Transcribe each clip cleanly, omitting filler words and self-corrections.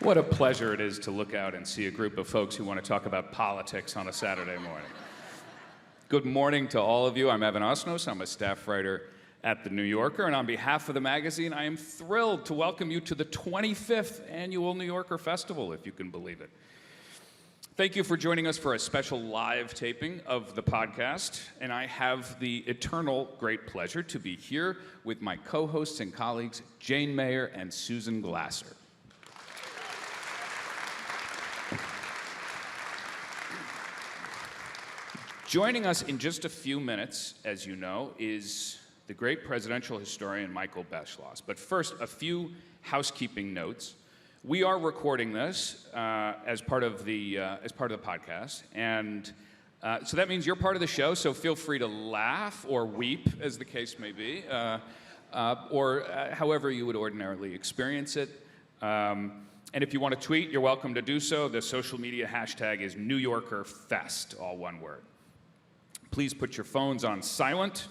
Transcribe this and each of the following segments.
What a pleasure it is to look out and see a group of folks who want to talk about politics on a Saturday morning. Good morning to all of you. I'm Evan Osnos. I'm a staff writer at The New Yorker, and on behalf of the magazine, I am thrilled to welcome you to the 25th Annual New Yorker Festival, if you can believe it. Thank you for joining us for a special live taping of the podcast, and I have the eternal great pleasure to be here with my co-hosts and colleagues, Jane Mayer and Susan Glasser. Joining us in just a few minutes, as you know, is the great presidential historian Michael Beschloss. But first, a few housekeeping notes. We are recording this as part of the podcast, and so that means you're part of the show. So feel free to laugh or weep, as the case may be, or however you would ordinarily experience it. And if you want to tweet, you're welcome to do so. The social media hashtag is NewYorkerFest, all one word. Please put your phones on silent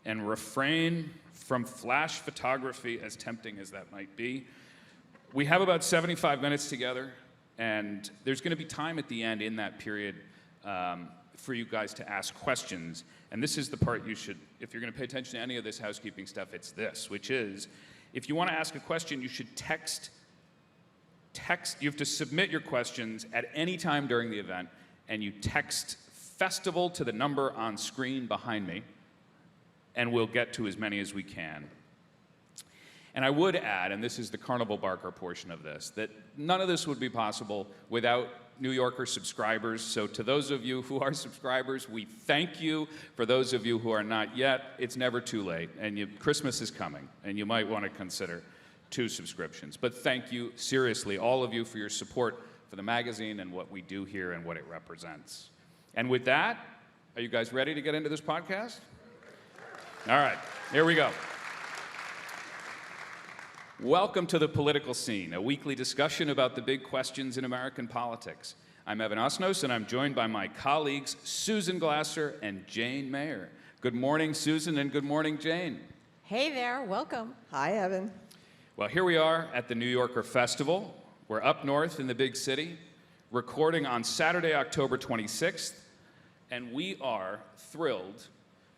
and refrain from flash photography, as tempting as that might be. We have about 75 minutes together, and there's going to be time at the end in that period for you guys to ask questions. And this is the part you should, if you're going to pay attention to any of this housekeeping stuff, it's this, which is, if you want to ask a question, you should text. You have to submit your questions at any time during the event, and you text Festival to the number on screen behind me, and we'll get to as many as we can. And I would add, and this is the Carnival Barker portion of this, that none of this would be possible without New Yorker subscribers. So to those of you who are subscribers, we thank you. For those of you who are not yet, it's never too late, and Christmas is coming, and you might want to consider 2 subscriptions. But thank you, seriously, all of you, for your support for the magazine and what we do here and what it represents. And with that, are you guys ready to get into this podcast? All right, here we go. Welcome to The Political Scene, a weekly discussion about the big questions in American politics. I'm Evan Osnos, and I'm joined by my colleagues, Susan Glasser and Jane Mayer. Good morning, Susan, and good morning, Jane. Hey there, welcome. Hi, Evan. Well, here we are at the New Yorker Festival. We're up north in the big city, recording on Saturday, October 26th, and we are thrilled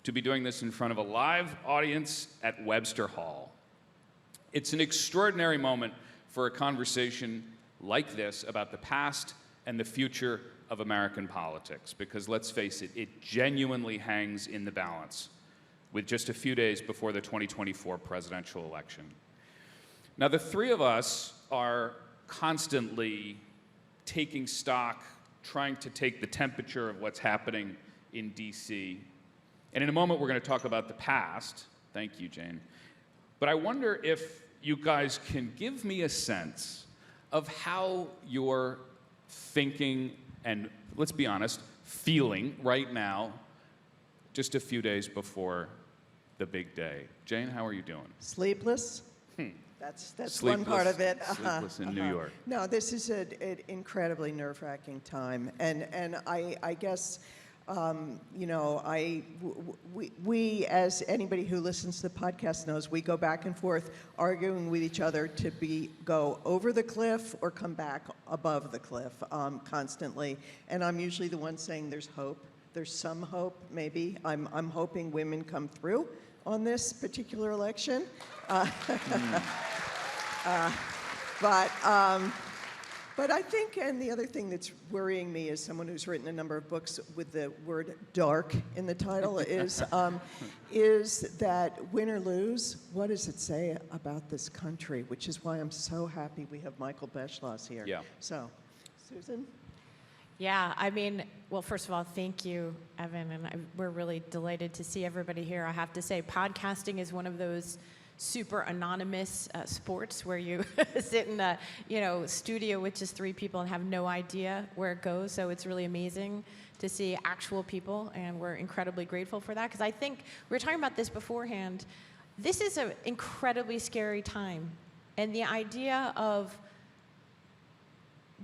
to be doing this in front of a live audience at Webster Hall. It's an extraordinary moment for a conversation like this about the past and the future of American politics, because let's face it, it genuinely hangs in the balance with just a few days before the 2024 presidential election. Now, the three of us are constantly taking stock, trying to take the temperature of what's happening in D.C. And in a moment, we're going to talk about the past. Thank you, Jane. But I wonder if you guys can give me a sense of how you're thinking and, let's be honest, feeling right now, just a few days before the big day. Jane, how are you doing? Sleepless. That's Sleepless, one part of it. Sleepless in New York. No, this is an incredibly nerve-wracking time, and I guess we, as anybody who listens to the podcast knows, we go back and forth arguing with each other to go over the cliff or come back above the cliff constantly. And I'm usually the one saying there's hope. There's some hope, maybe. I'm hoping women come through on this particular election. But I think, and the other thing that's worrying me as someone who's written a number of books with the word dark in the title is that win or lose, what does it say about this country? Which is why I'm so happy we have Michael Beschloss here. Yeah. So, Susan? Yeah, I mean, well, first of all, thank you, Evan, and we're really delighted to see everybody here. I have to say, podcasting is one of those super anonymous sports where you sit in a studio with just 3 people and have no idea where it goes. So it's really amazing to see actual people, and we're incredibly grateful for that. Because I think we were talking about this beforehand. This is an incredibly scary time, and the idea of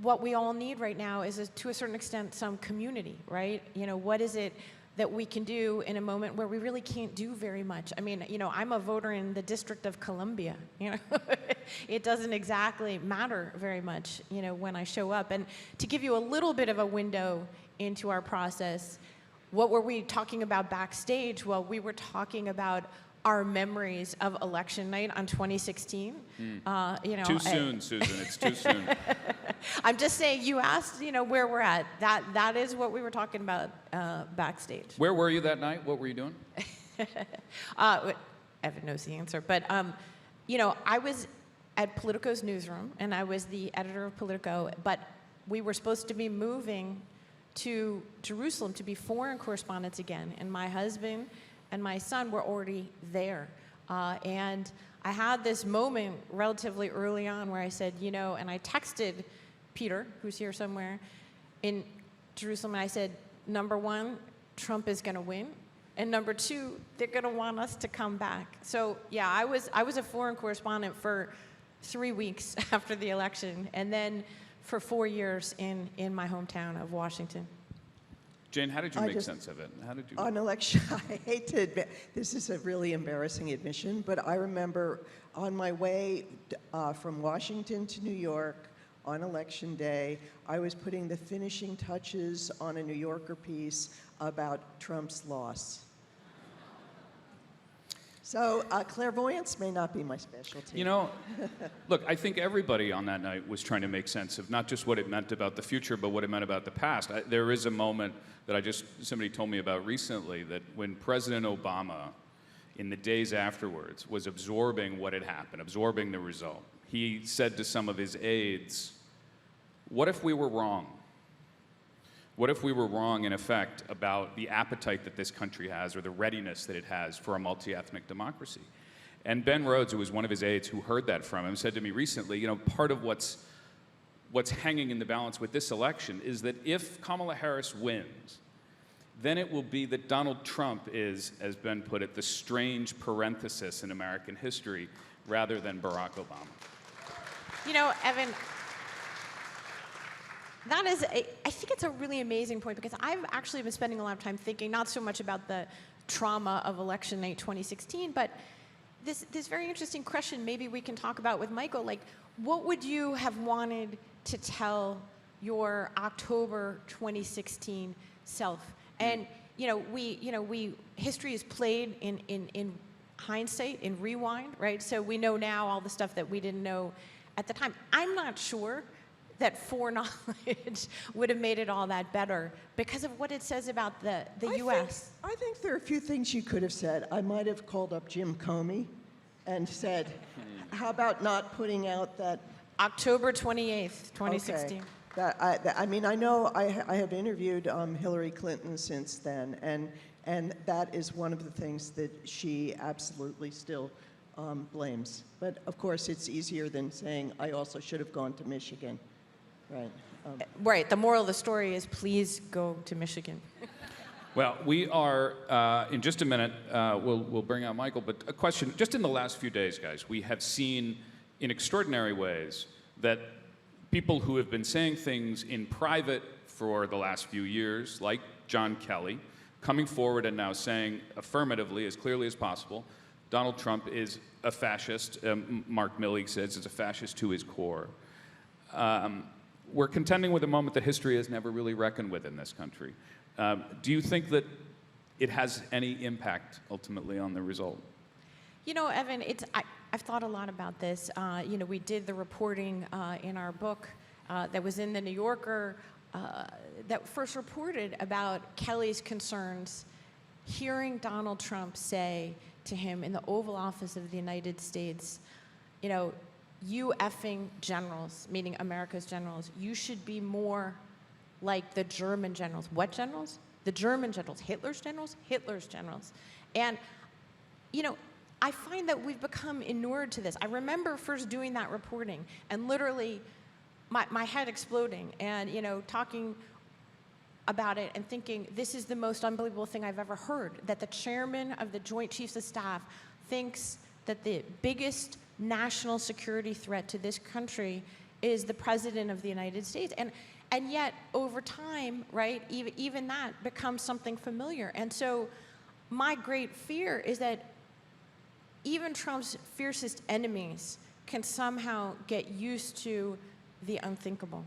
what we all need right now is, to a certain extent, some community, right? What is it that we can do in a moment where we really can't do very much. I mean, I'm a voter in the District of Columbia, It doesn't exactly matter very much, when I show up. And to give you a little bit of a window into our process, what were we talking about backstage? Well, we were talking about our memories of election night on 2016. Too soon, Susan. It's too soon. I'm just saying, you asked, where we're at. That is what we were talking about backstage. Where were you that night? What were you doing? Evan knows the answer. But, I was at Politico's newsroom, and I was the editor of Politico, but we were supposed to be moving to Jerusalem to be foreign correspondents again. And my husband and my son were already there. And I had this moment relatively early on where I said, and I texted Peter, who's here somewhere, in Jerusalem, and I said, number one, Trump is going to win. And number two, they're going to want us to come back. So, yeah, I was a foreign correspondent for 3 weeks after the election, and then for 4 years in my hometown of Washington. Jane, how did you make sense of it? How did you? On election, I hate to admit, this is a really embarrassing admission, but I remember on my way from Washington to New York on election day, I was putting the finishing touches on a New Yorker piece about Trump's loss. So clairvoyance may not be my specialty. Look, I think everybody on that night was trying to make sense of not just what it meant about the future, but what it meant about the past. There is a moment that somebody told me about recently, that when President Obama, in the days afterwards, was absorbing what had happened, absorbing the result, he said to some of his aides, what if we were wrong? What if we were wrong, in effect, about the appetite that this country has or the readiness that it has for a multi-ethnic democracy? And Ben Rhodes, who was one of his aides who heard that from him, said to me recently, part of what's hanging in the balance with this election is that if Kamala Harris wins, then it will be that Donald Trump is, as Ben put it, the strange parenthesis in American history rather than Barack Obama. Evan, I think it's a really amazing point, because I've actually been spending a lot of time thinking not so much about the trauma of election night 2016, but this very interesting question maybe we can talk about with Michael, like, what would you have wanted to tell your October 2016 self? And, history is played in hindsight, in rewind, right? So we know now all the stuff that we didn't know at the time. I'm not sure that foreknowledge would have made it all that better because of what it says about the U.S. I think there are a few things you could have said. I might have called up Jim Comey and said, how about not putting out that... October 28th, 2016. Okay. I know I have interviewed Hillary Clinton since then, and that is one of the things that she absolutely still blames. But of course, it's easier than saying, I also should have gone to Michigan. Right. Right. The moral of the story is, please go to Michigan. Well, we are, in just a minute, we'll bring out Michael, but a question, just in the last few days, guys, we have seen in extraordinary ways that people who have been saying things in private for the last few years, like John Kelly, coming forward and now saying affirmatively, as clearly as possible, Donald Trump is a fascist. Mark Milley says is a fascist to his core. We're contending with a moment that history has never really reckoned with in this country. Do you think that it has any impact ultimately on the result? Evan, I've thought a lot about this. We did the reporting in our book that was in the New Yorker that first reported about Kelly's concerns, hearing Donald Trump say to him in the Oval Office of the United States, you effing generals, meaning America's generals, you should be more like the German generals. What generals? The German generals. Hitler's generals? Hitler's generals. And, I find that we've become inured to this. I remember first doing that reporting and literally my head exploding and, talking about it and thinking, this is the most unbelievable thing I've ever heard, that the chairman of the Joint Chiefs of Staff thinks that the biggest national security threat to this country is the President of the United States. And yet, over time, right, even that becomes something familiar. And so my great fear is that even Trump's fiercest enemies can somehow get used to the unthinkable.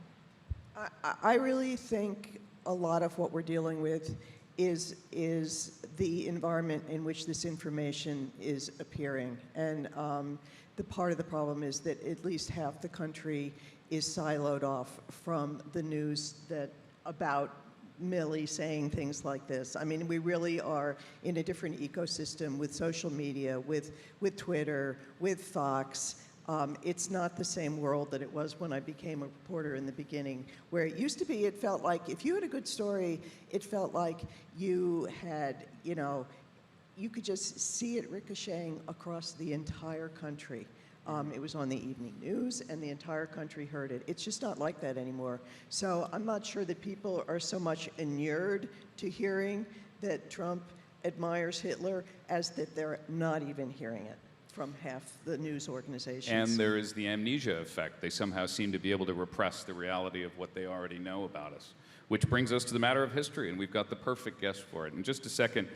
I really think a lot of what we're dealing with is the environment in which this information is appearing. And the part of the problem is that at least half the country is siloed off from the news that about Millie saying things like this. I mean, we really are in a different ecosystem with social media, with Twitter, with Fox. It's not the same world that it was when I became a reporter in the beginning, where it used to be, it felt like if you had a good story, it felt like you had, you could just see it ricocheting across the entire country. It was on the evening news, and the entire country heard it. It's just not like that anymore. So I'm not sure that people are so much inured to hearing that Trump admires Hitler as that they're not even hearing it from half the news organizations. And there is the amnesia effect. They somehow seem to be able to repress the reality of what they already know about us. Which brings us to the matter of history, and we've got the perfect guest for it. In just a second,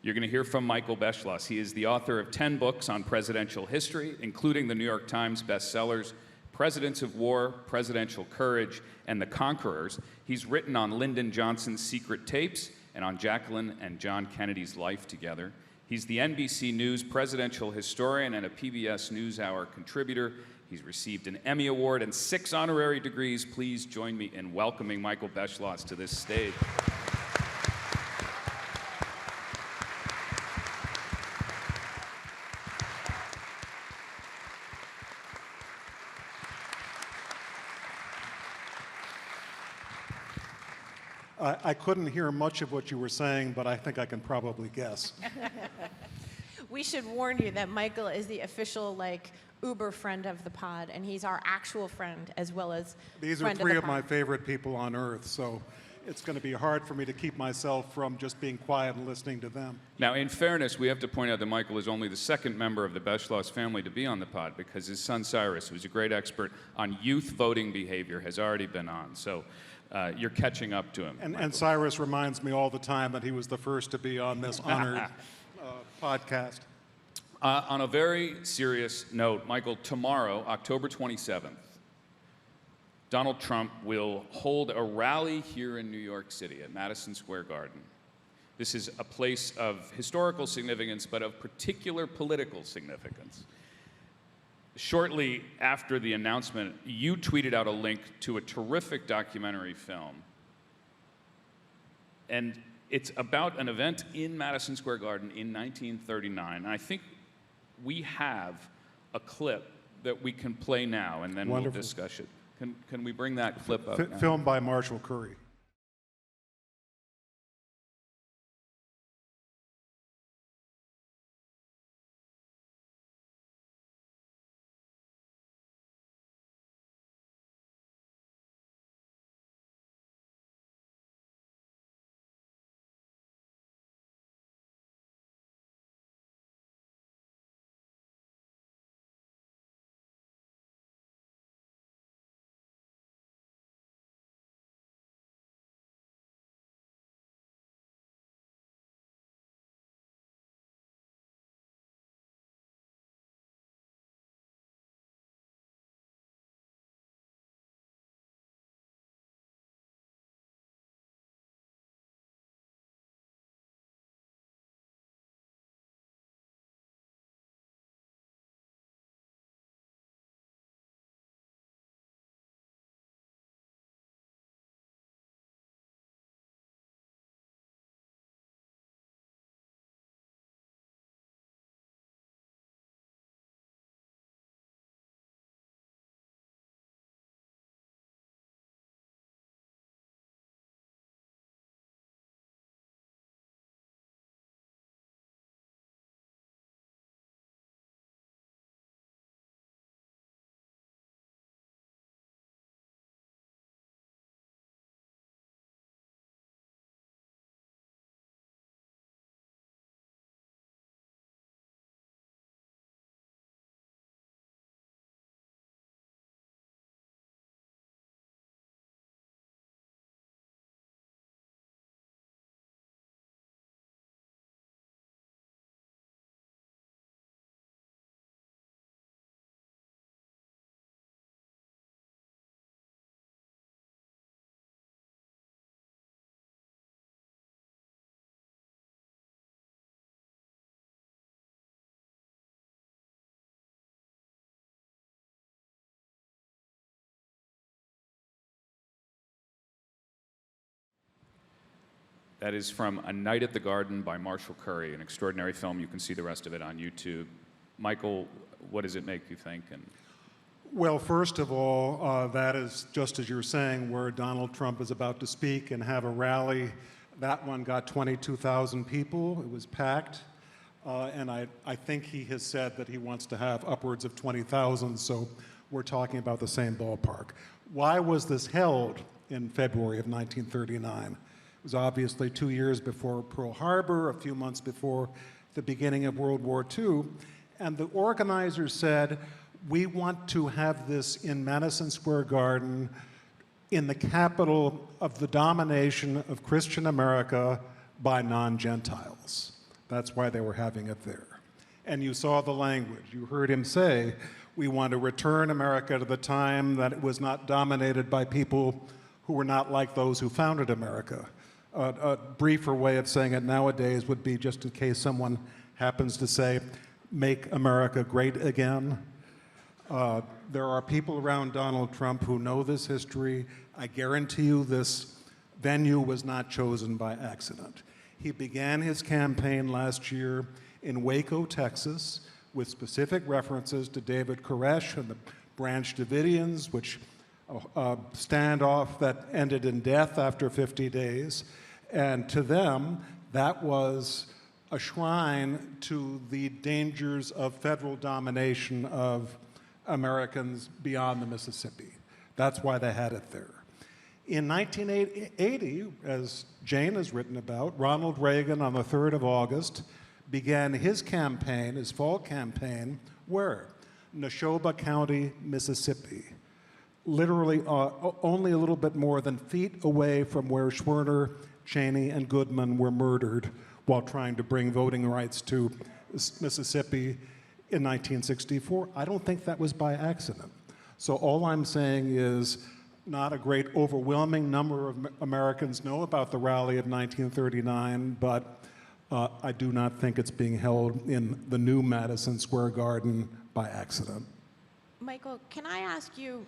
you're going to hear from Michael Beschloss. He is the author of 10 books on presidential history, including the New York Times bestsellers, Presidents of War, Presidential Courage, and The Conquerors. He's written on Lyndon Johnson's secret tapes and on Jacqueline and John Kennedy's life together. He's the NBC News presidential historian and a PBS NewsHour contributor. He's received an Emmy Award and 6 honorary degrees. Please join me in welcoming Michael Beschloss to this stage. I couldn't hear much of what you were saying, but I think I can probably guess. We should warn you that Michael is the official, Uber friend of the pod, and he's our actual friend as well as These are friend three the of my pod. favorite people on earth, so it's going to be hard for me to keep myself from just being quiet and listening to them. Now, in fairness, we have to point out that Michael is only the second member of the Beschloss family to be on the pod because his son Cyrus, who's a great expert on youth voting behavior, has already been on. So you're catching up to him. And Cyrus reminds me all the time that he was the first to be on this honored podcast. On a very serious note, Michael, tomorrow, October 27th, Donald Trump will hold a rally here in New York City at Madison Square Garden. This is a place of historical significance, but of particular political significance. Shortly after the announcement, you tweeted out a link to a terrific documentary film. And it's about an event in Madison Square Garden in 1939. And I think we have a clip that we can play now, and then Wonderful. we'll discuss it. Can we bring that clip up now? Filmed by Marshall Curry. That is from A Night at the Garden by Marshall Curry, an extraordinary film. You can see the rest of it on YouTube. Michael, what does it make you think? And Well, first of all, that is, just as you're saying, where Donald Trump is about to speak and have a rally. That one got 22,000 people. It was packed. And I think he has said that he wants to have upwards of 20,000, so we're talking about the same ballpark. Why was this held in February of 1939? It was obviously 2 years before Pearl Harbor, a few months before the beginning of World War II, and the organizers said, we want to have this in Madison Square Garden, in the capital of the domination of Christian America by non-Gentiles. That's why they were having it there. And you saw the language. You heard him say, we want to return America to the time that it was not dominated by people who were not like those who founded America. A briefer way of saying it nowadays would be, just in case someone happens to say, make America great again. There are people around Donald Trump who know this history. I guarantee you this venue was not chosen by accident. He began his campaign last year in Waco, Texas, with specific references to David Koresh and the Branch Davidians, which standoff that ended in death after 50 days. And to them, that was a shrine to the dangers of federal domination of Americans beyond the Mississippi. That's why they had it there. In 1980, as Jane has written about, Ronald Reagan, on the 3rd of August, began his campaign, his fall campaign, where? Neshoba County, Mississippi. Literally only a little bit more than feet away from where Schwerner, Cheney, and Goodman were murdered while trying to bring voting rights to Mississippi in 1964. I don't think that was by accident. So all I'm saying is, not a great overwhelming number of Americans know about the rally of 1939, but I do not think it's being held in the new Madison Square Garden by accident. Michael, can I ask you,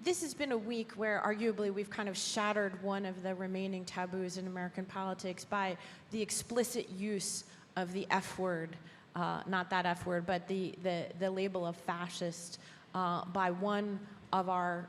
this has been a week where arguably we've kind of shattered one of the remaining taboos in American politics by the explicit use of the F word, not that F word, but the label of fascist by one of our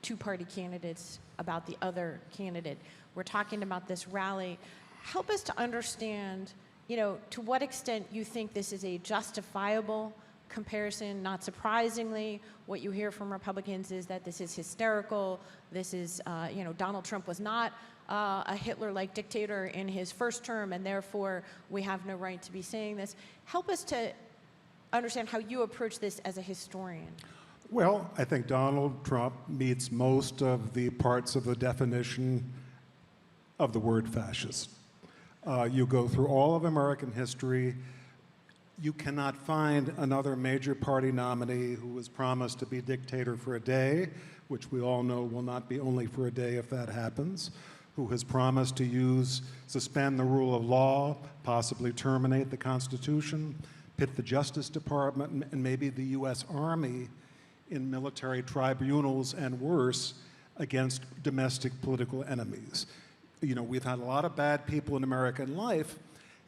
two-party candidates about the other candidate. We're talking about this rally. Help us to understand, to what extent you think this is a justifiable comparison. Not surprisingly, what you hear from Republicans is that this is hysterical. This is, Donald Trump was not a Hitler-like dictator in his first term, and therefore we have no right to be saying this. Help us to understand how you approach this as a historian. Well, I think Donald Trump meets most of the parts of the definition of the word fascist. You go through all of American history, you cannot find another major party nominee who was promised to be dictator for a day, which we all know will not be only for a day if that happens, who has promised to suspend the rule of law, possibly terminate the Constitution, pit the Justice Department and maybe the U.S. Army in military tribunals and worse against domestic political enemies. We've had a lot of bad people in American life,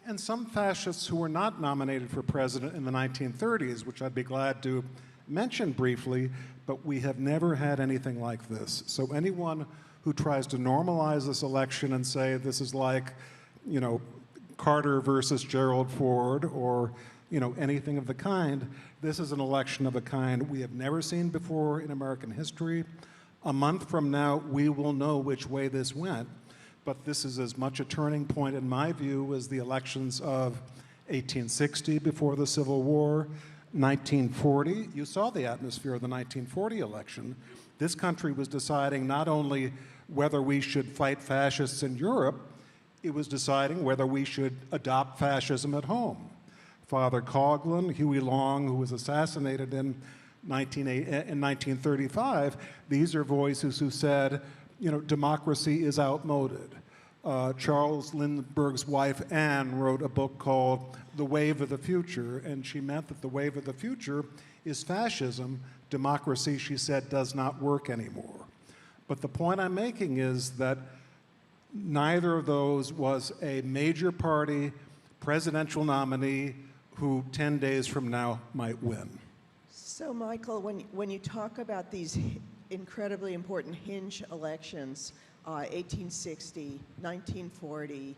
and some fascists who were not nominated for president in the 1930s, which I'd be glad to mention briefly, but we have never had anything like this. So anyone who tries to normalize this election and say this is like, Carter versus Gerald Ford or anything of the kind, this is an election of a kind we have never seen before in American history. A month from now, we will know which way this went, but this is as much a turning point in my view as the elections of 1860 before the Civil War, 1940. You saw the atmosphere of the 1940 election. This country was deciding not only whether we should fight fascists in Europe, it was deciding whether we should adopt fascism at home. Father Coughlin, Huey Long, who was assassinated in 1935, these are voices who said, democracy is outmoded. Charles Lindbergh's wife, Anne, wrote a book called The Wave of the Future, and she meant that the wave of the future is fascism. Democracy, she said, does not work anymore. But the point I'm making is that neither of those was a major party presidential nominee who 10 days from now might win. So, Michael, when you talk about these incredibly important hinge elections, 1860, 1940,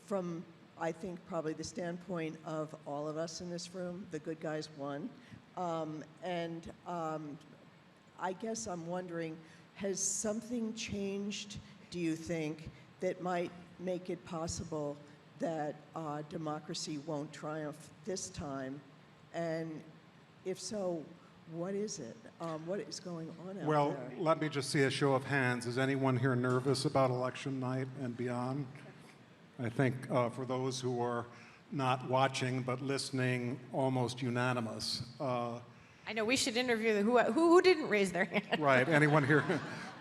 from, I think, probably the standpoint of all of us in this room, the good guys won. I guess I'm wondering, has something changed, do you think, that might make it possible that democracy won't triumph this time? And if so, what is it? What is going on out Well, there? let me just see a show of hands. Is anyone here nervous about election night and beyond? I think for those who are not watching but listening, almost unanimous. I know we should interview the who didn't raise their hand. Right, anyone here?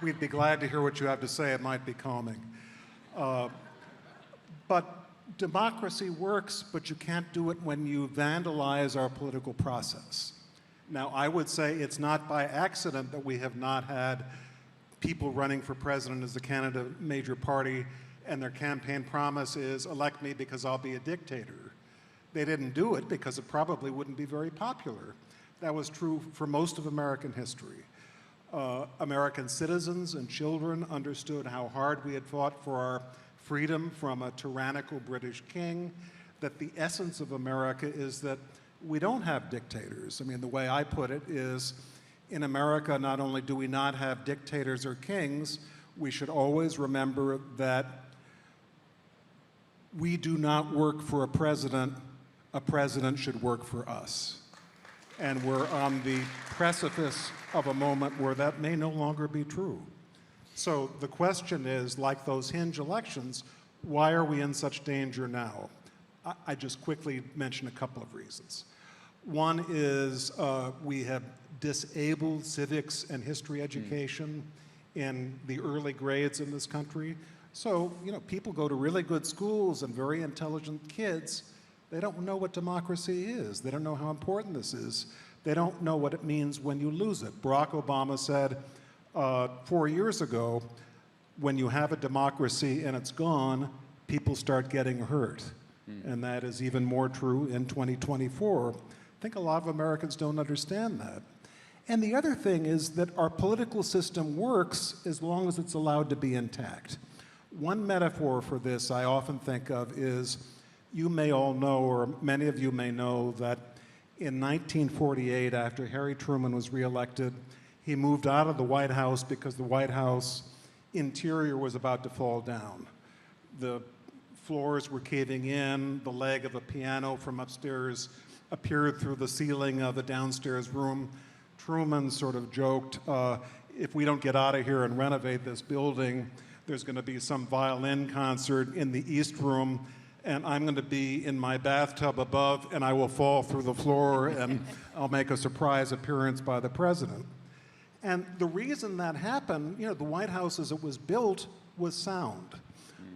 We'd be glad to hear what you have to say. It might be calming. But democracy works, but you can't do it when you vandalize our political process. Now, I would say it's not by accident that we have not had people running for president as the candidate of a major party, and their campaign promise is, elect me because I'll be a dictator. They didn't do it because it probably wouldn't be very popular. That was true for most of American history. American citizens and children understood how hard we had fought for our freedom from a tyrannical British king, that the essence of America is that we don't have dictators. I mean, the way I put it is, in America, not only do we not have dictators or kings, we should always remember that we do not work for a president should work for us. And we're on the precipice of a moment where that may no longer be true. So the question is, like those hinge elections, why are we in such danger now? I just quickly mention a couple of reasons. One is we have disabled civics and history education in the early grades in this country. So, you know, people go to really good schools and very intelligent kids. They don't know what democracy is. They don't know how important this is. They don't know what it means when you lose it. Barack Obama said 4 years ago, when you have a democracy and it's gone, people start getting hurt. And that is even more true in 2024. I think a lot of Americans don't understand that. And the other thing is that our political system works as long as it's allowed to be intact. One metaphor for this I often think of is, you may all know, or many of you may know, that in 1948, after Harry Truman was reelected, he moved out of the White House because the White House interior was about to fall down. The floors were caving in, the leg of a piano from upstairs appeared through the ceiling of the downstairs room. Truman sort of joked, if we don't get out of here and renovate this building, there's going to be some violin concert in the East Room, and I'm going to be in my bathtub above, and I will fall through the floor, and I'll make a surprise appearance by the president. And the reason that happened, you know, the White House as it was built was sound.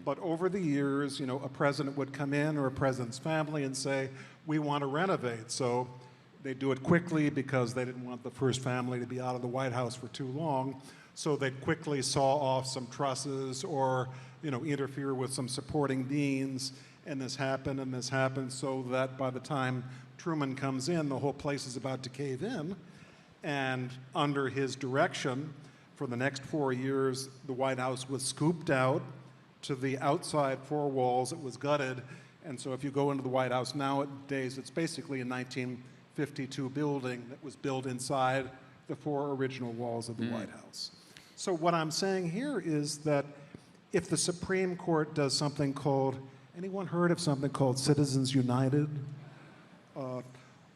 But over the years, you know, a president would come in, or a president's family, and say, we want to renovate. So they do it quickly because they didn't want the first family to be out of the White House for too long. So they'd quickly saw off some trusses, or, you know, interfere with some supporting beams. And this happened, so that by the time Truman comes in, the whole place is about to cave in. And under his direction, for the next 4 years, the White House was scooped out to the outside four walls. It was gutted. And so if you go into the White House nowadays, it's basically a 1952 building that was built inside the four original walls of the White House. So what I'm saying here is that if the Supreme Court does something called, anyone heard of something called Citizens United?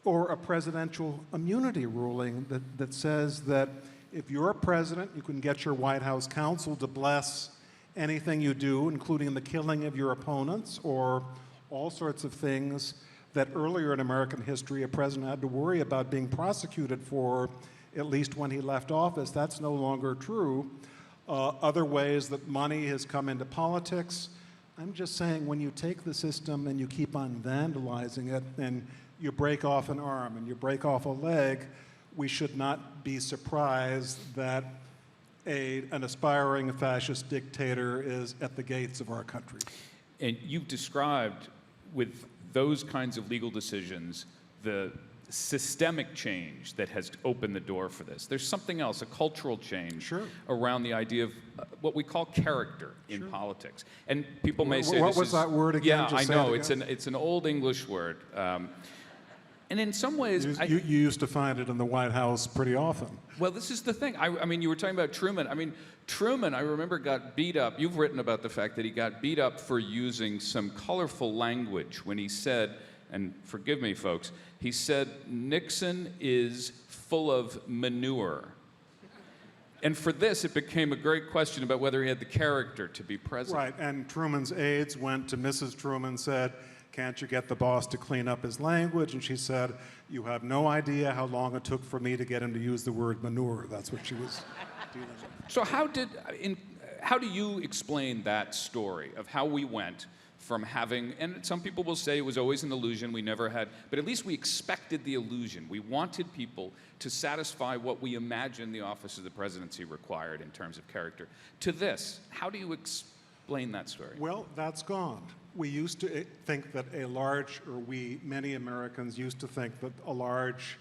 Or a presidential immunity ruling that says that if you're a president, you can get your White House counsel to bless anything you do, including the killing of your opponents, or all sorts of things that earlier in American history a president had to worry about being prosecuted for, at least when he left office. That's no longer true. Other ways that money has come into politics. I'm just saying, when you take the system and you keep on vandalizing it, and you break off an arm and you break off a leg, we should not be surprised that an aspiring fascist dictator is at the gates of our country. And you've described with those kinds of legal decisions the systemic change that has opened the door for this. There's something else, a cultural change Sure. around the idea of what we call character in politics. And people may say What this was is, that word again? Yeah, Just I say know. it again. It's an old English word. And in some ways, You used to find it in the White House pretty often. well, this is the thing. I mean, you were talking about Truman. I mean, Truman, I remember, got beat up. You've written about the fact that he got beat up for using some colorful language when he said, and forgive me, folks, he said, Nixon is full of manure. And for this, it became a great question about whether he had the character to be president. Right, and Truman's aides went to Mrs. Truman and said, can't you get the boss to clean up his language? And she said, you have no idea how long it took for me to get him to use the word manure. That's what she was dealing with. So how do you explain that story of how we went from having, and some people will say it was always an illusion, we never had, but at least we expected the illusion. We wanted people to satisfy what we imagined the office of the presidency required in terms of character. To this, how do you explain that story? Well, that's gone. We used to think that many Americans used to think that a large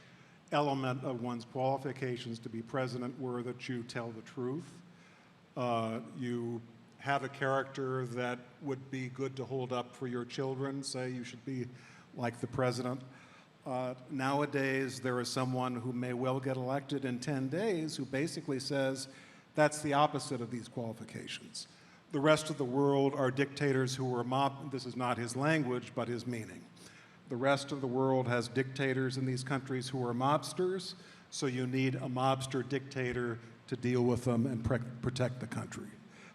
element of one's qualifications to be president were that you tell the truth, you have a character that would be good to hold up for your children, say you should be like the president. Nowadays, there is someone who may well get elected in 10 days who basically says that's the opposite of these qualifications. The rest of the world are dictators who are this is not his language, but his meaning. The rest of the world has dictators in these countries who are mobsters, so you need a mobster dictator to deal with them and protect the country.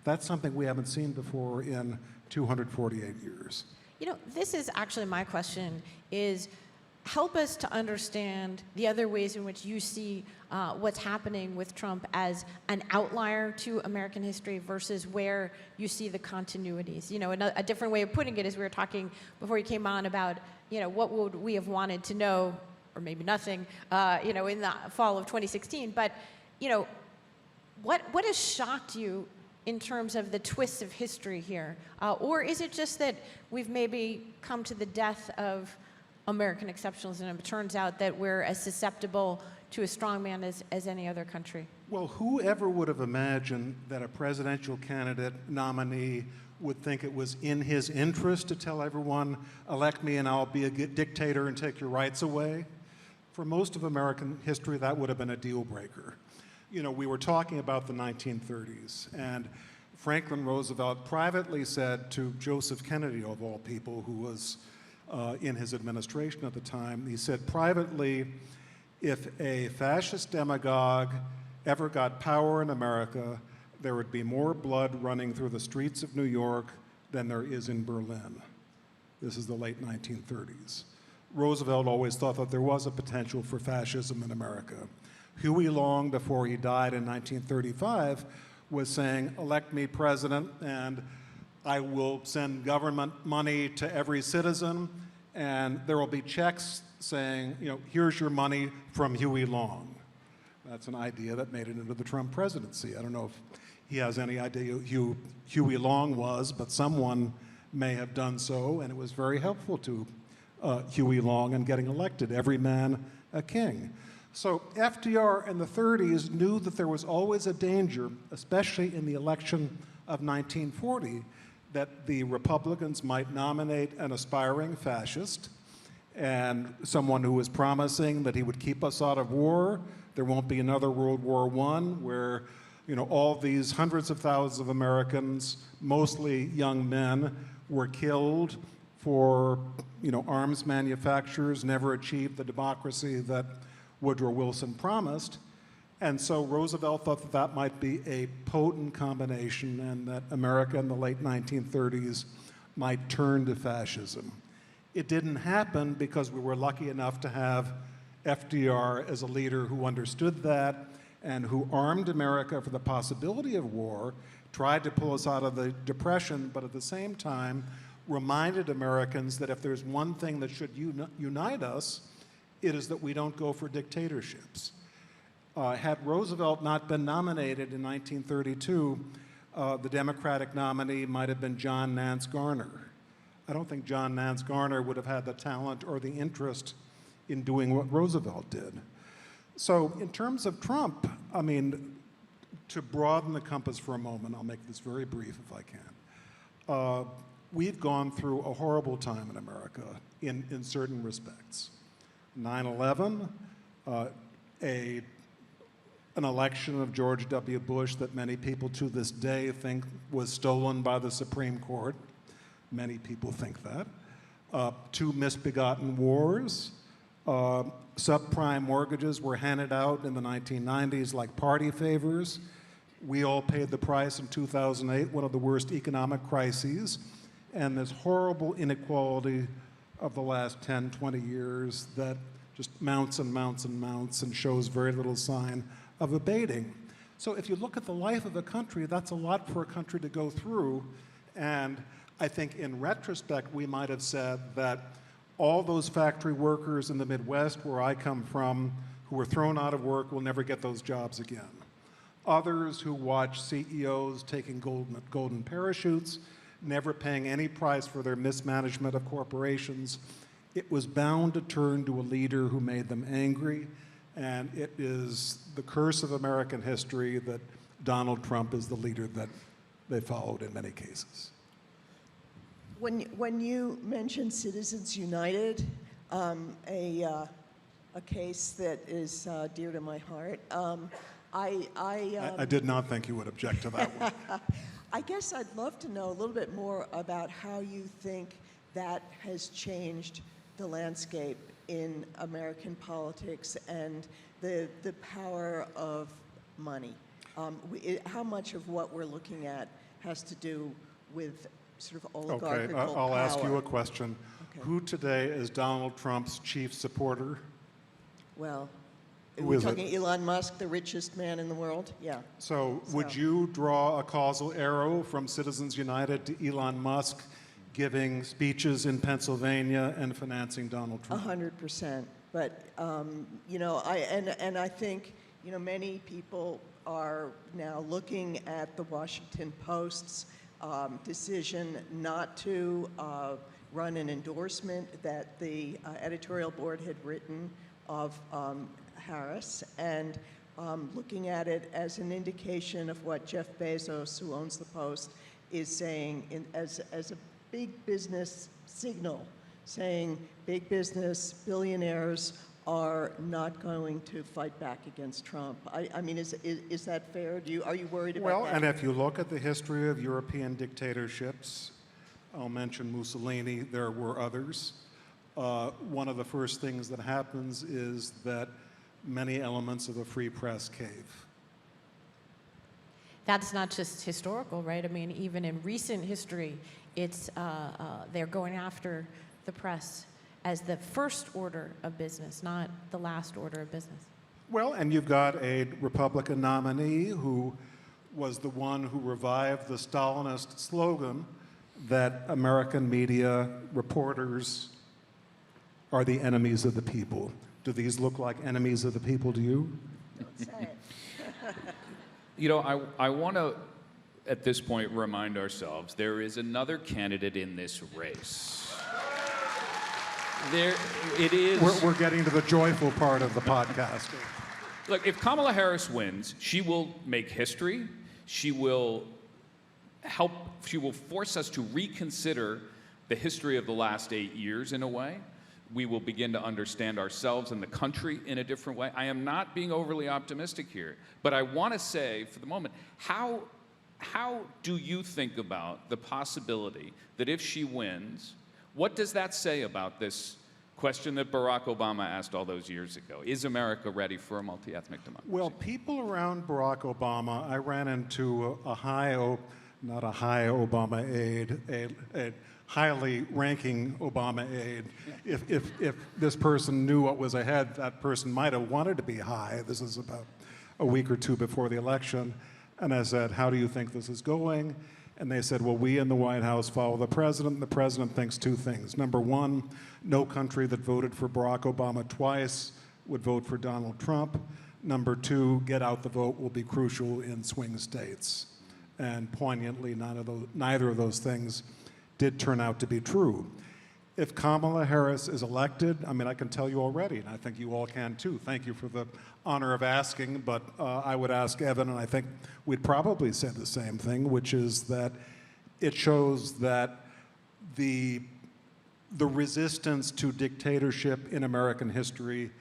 That's something we haven't seen before in 248 years. You know, this is actually my question, is help us to understand the other ways in which you see what's happening with Trump as an outlier to American history versus where you see the continuities. You know, a different way of putting it is we were talking before you came on about, you know, what would we have wanted to know, or maybe nothing, you know, in the fall of 2016. But, you know, what has shocked you in terms of the twists of history here? Or is it just that we've maybe come to the death of American exceptionalism and it turns out that we're as susceptible to a strongman as any other country? Well, whoever would have imagined that a presidential candidate nominee would think it was in his interest to tell everyone, elect me and I'll be a dictator and take your rights away? For most of American history, that would have been a deal breaker. You know, we were talking about the 1930s, and Franklin Roosevelt privately said to Joseph Kennedy, of all people, who was in his administration at the time, he said privately, if a fascist demagogue ever got power in America, there would be more blood running through the streets of New York than there is in Berlin. This is the late 1930s. Roosevelt always thought that there was a potential for fascism in America. Huey Long, before he died in 1935, was saying, elect me president and I will send government money to every citizen, and there will be checks saying, you know, here's your money from Huey Long. That's an idea that made it into the Trump presidency. I don't know if he has any idea who Huey Long was, but someone may have done so, and it was very helpful to Huey Long in getting elected. Every man a king. So FDR in the 30s knew that there was always a danger, especially in the election of 1940, that the Republicans might nominate an aspiring fascist and someone who was promising that he would keep us out of war. There won't be another World War I where, you know, all these hundreds of thousands of Americans, mostly young men, were killed for, you know, arms manufacturers, never achieved the democracy that Woodrow Wilson promised. And so Roosevelt thought that that might be a potent combination and that America in the late 1930s might turn to fascism. It didn't happen because we were lucky enough to have FDR as a leader who understood that and who armed America for the possibility of war, tried to pull us out of the Depression, but at the same time reminded Americans that if there's one thing that should unite us, it is that we don't go for dictatorships. Had Roosevelt not been nominated in 1932, the Democratic nominee might have been John Nance Garner. I don't think John Nance Garner would have had the talent or the interest in doing what Roosevelt did. So in terms of Trump, I mean, to broaden the compass for a moment, I'll make this very brief if I can. We've gone through a horrible time in America in certain respects. 9/11, an election of George W. Bush that many people to this day think was stolen by the Supreme Court. Many people think that. 2 misbegotten wars. Subprime mortgages were handed out in the 1990s like party favors. We all paid the price in 2008, one of the worst economic crises. And this horrible inequality of the last 10, 20 years that just mounts and mounts and mounts and shows very little sign of abating. So if you look at the life of a country, that's a lot for a country to go through. And I think in retrospect, we might have said that all those factory workers in the Midwest, where I come from, who were thrown out of work will never get those jobs again. Others who watch CEOs taking golden parachutes, never paying any price for their mismanagement of corporations. It was bound to turn to a leader who made them angry, and it is the curse of American history that Donald Trump is the leader that they followed in many cases. When you mentioned Citizens United, a case that is dear to my heart, I did not think you would object to that one. I guess I'd love to know a little bit more about how you think that has changed the landscape in American politics and the power of money. How much of what we're looking at has to do with sort of oligarchical Okay, I'll ask you power? a question. Okay. Who today is Donald Trump's chief supporter? Well, Who we're is it? talking Elon Musk, the richest man in the world? Yeah. So would So- you draw a causal arrow from Citizens United to Elon Musk giving speeches in Pennsylvania and financing Donald Trump? 100%. But I think many people are now looking at the Washington Post's decision not to run an endorsement that the editorial board had written of Harris, and looking at it as an indication of what Jeff Bezos, who owns the Post, is saying as a big business signal, saying big business, billionaires are not going to fight back against Trump. I mean, is that fair? Are you worried about Well, that? and if you look at the history of European dictatorships, I'll mention Mussolini, there were others. One of the first things that happens is that many elements of the free press cave. That's not just historical, right? I mean, even in recent history, it's they're going after the press as the first order of business, not the last order of business. Well, and you've got a Republican nominee who was the one who revived the Stalinist slogan that American media reporters are the enemies of the people. Do these look like enemies of the people to you? Don't say it. I want to, at this point, remind ourselves there is another candidate in this race. There, it is. We're getting to the joyful part of the podcast. Look, if Kamala Harris wins, she will make history. She will force us to reconsider the history of the last 8 years in a way. We will begin to understand ourselves and the country in a different way. I am not being overly optimistic here, but I want to say for the moment, how do you think about the possibility that if she wins, what does that say about this question that Barack Obama asked all those years ago? Is America ready for a multi-ethnic democracy? Well, people around Barack Obama, I ran into not a high Obama aide, a highly ranking Obama aide. If this person knew what was ahead, that person might have wanted to be high. This is about a week or two before the election. And I said, how do you think this is going? And they said, well, we in the White House follow the president. The president thinks 2 things. Number 1, no country that voted for Barack Obama twice would vote for Donald Trump. Number two, get out the vote will be crucial in swing states. And poignantly, neither of those things did turn out to be true. If Kamala Harris is elected, I mean, I can tell you already, and I think you all can too. Thank you for the honor of asking, but I would ask Evan, and I think we'd probably say the same thing, which is that it shows that the resistance to dictatorship in American history,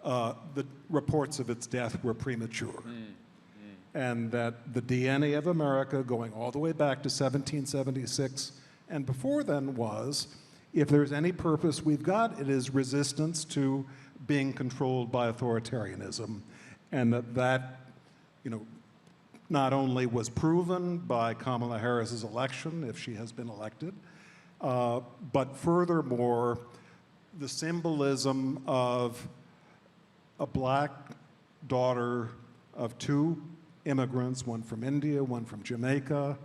the reports of its death were premature. And that the DNA of America, going all the way back to 1776 and before then, was, if there's any purpose we've got, it is resistance to being controlled by authoritarianism. And that, not only was proven by Kamala Harris's election, if she has been elected, but furthermore, the symbolism of a black daughter of two immigrants, one from India, one from Jamaica,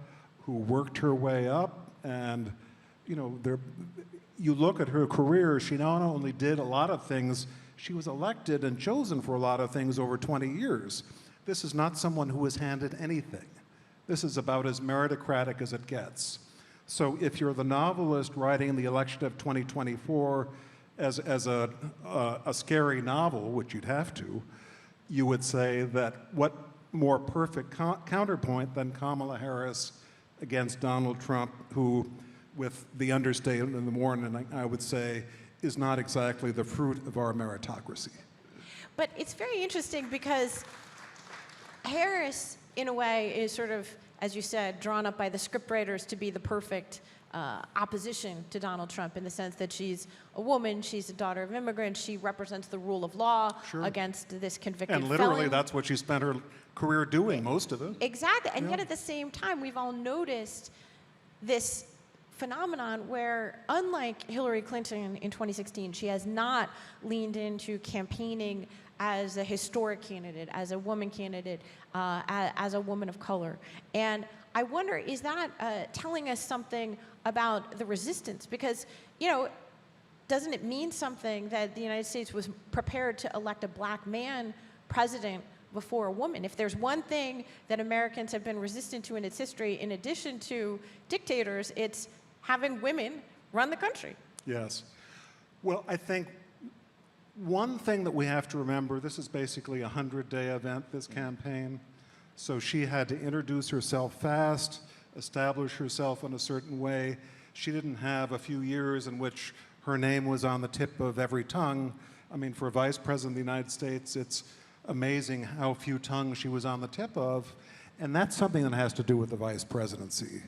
who worked her way up. And, you look at her career, she not only did a lot of things, she was elected and chosen for a lot of things over 20 years. This is not someone who was handed anything. This is about as meritocratic as it gets. So if you're the novelist writing the election of 2024 as a scary novel, which you'd have to, you would say that what more perfect counterpoint than Kamala Harris against Donald Trump, who, with the understatement in the morning, I would say, is not exactly the fruit of our meritocracy. But it's very interesting because Harris, in a way, is sort of, as you said, drawn up by the scriptwriters to be the perfect opposition to Donald Trump, in the sense that she's a woman, she's a daughter of immigrants, she represents the rule of law against this convicted And literally, felon. that's what she spent her career doing, most of it. Exactly, and yet at the same time, we've all noticed this phenomenon where, unlike Hillary Clinton in 2016, she has not leaned into campaigning as a historic candidate, as a woman candidate, as a woman of color. And I wonder, is that telling us something about the resistance? Because, doesn't it mean something that the United States was prepared to elect a black man president before a woman? If there's one thing that Americans have been resistant to in its history, in addition to dictators, it's having women run the country. Yes. Well, I think one thing that we have to remember, this is basically a 100-day event, this campaign. So she had to introduce herself fast, establish herself in a certain way. She didn't have a few years in which her name was on the tip of every tongue. I mean, for a vice president of the United States, it's amazing how few tongues she was on the tip of. And that's something that has to do with the vice presidency.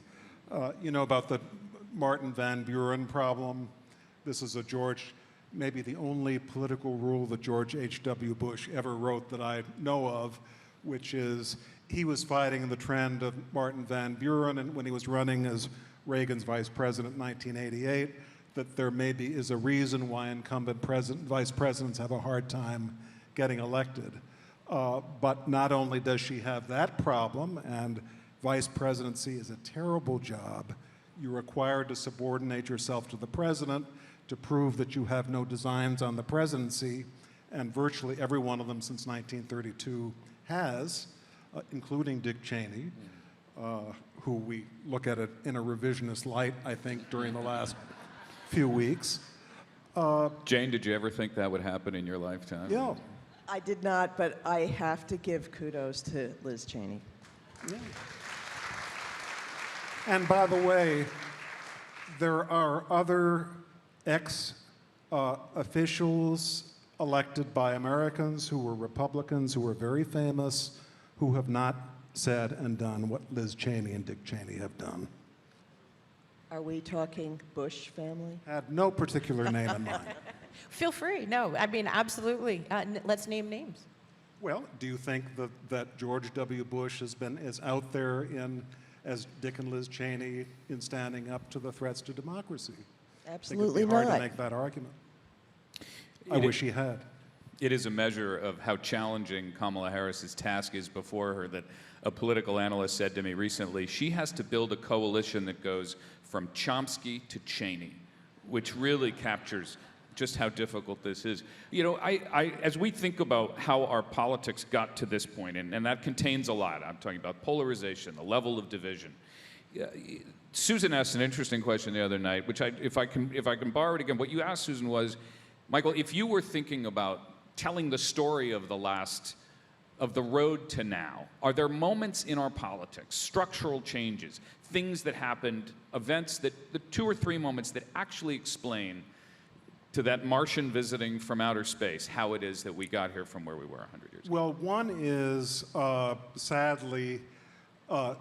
About the Martin Van Buren problem. This is maybe the only political rule that George H.W. Bush ever wrote that I know of, which is he was fighting the trend of Martin Van Buren, and when he was running as Reagan's vice president in 1988, that there maybe is a reason why incumbent vice presidents have a hard time getting elected. But not only does she have that problem, and vice presidency is a terrible job, you're required to subordinate yourself to the president to prove that you have no designs on the presidency, and virtually every one of them since 1932 has, including Dick Cheney, who we look at it in a revisionist light, I think, during the last few weeks. Jane, did you ever think that would happen in your lifetime? Yeah. I did not, but I have to give kudos to Liz Cheney. Yeah. And by the way, there are other ex-officials elected by Americans who were Republicans, who were very famous, who have not said and done what Liz Cheney and Dick Cheney have done. Are we talking Bush family? Had no particular name in mind. Feel free. No, I mean, absolutely. Let's name names. Well, do you think that George W. Bush is out there as Dick and Liz Cheney in standing up to the threats to democracy? Absolutely I think it'd be hard not. to make that argument. I wish he had. It is a measure of how challenging Kamala Harris's task is before her that a political analyst said to me recently, she has to build a coalition that goes from Chomsky to Cheney, which really captures just how difficult this is. You know, as we think about how our politics got to this point, and that contains a lot. I'm talking about polarization, the level of division. Susan asked an interesting question the other night, which if I can borrow it again, what you asked, Susan, was, Michael, if you were thinking about telling the story of the road to now, are there moments in our politics, structural changes, things that happened, events the 2 or 3 moments that actually explain to that Martian visiting from outer space how it is that we got here from where we were 100 years ago? Well, one is, sadly,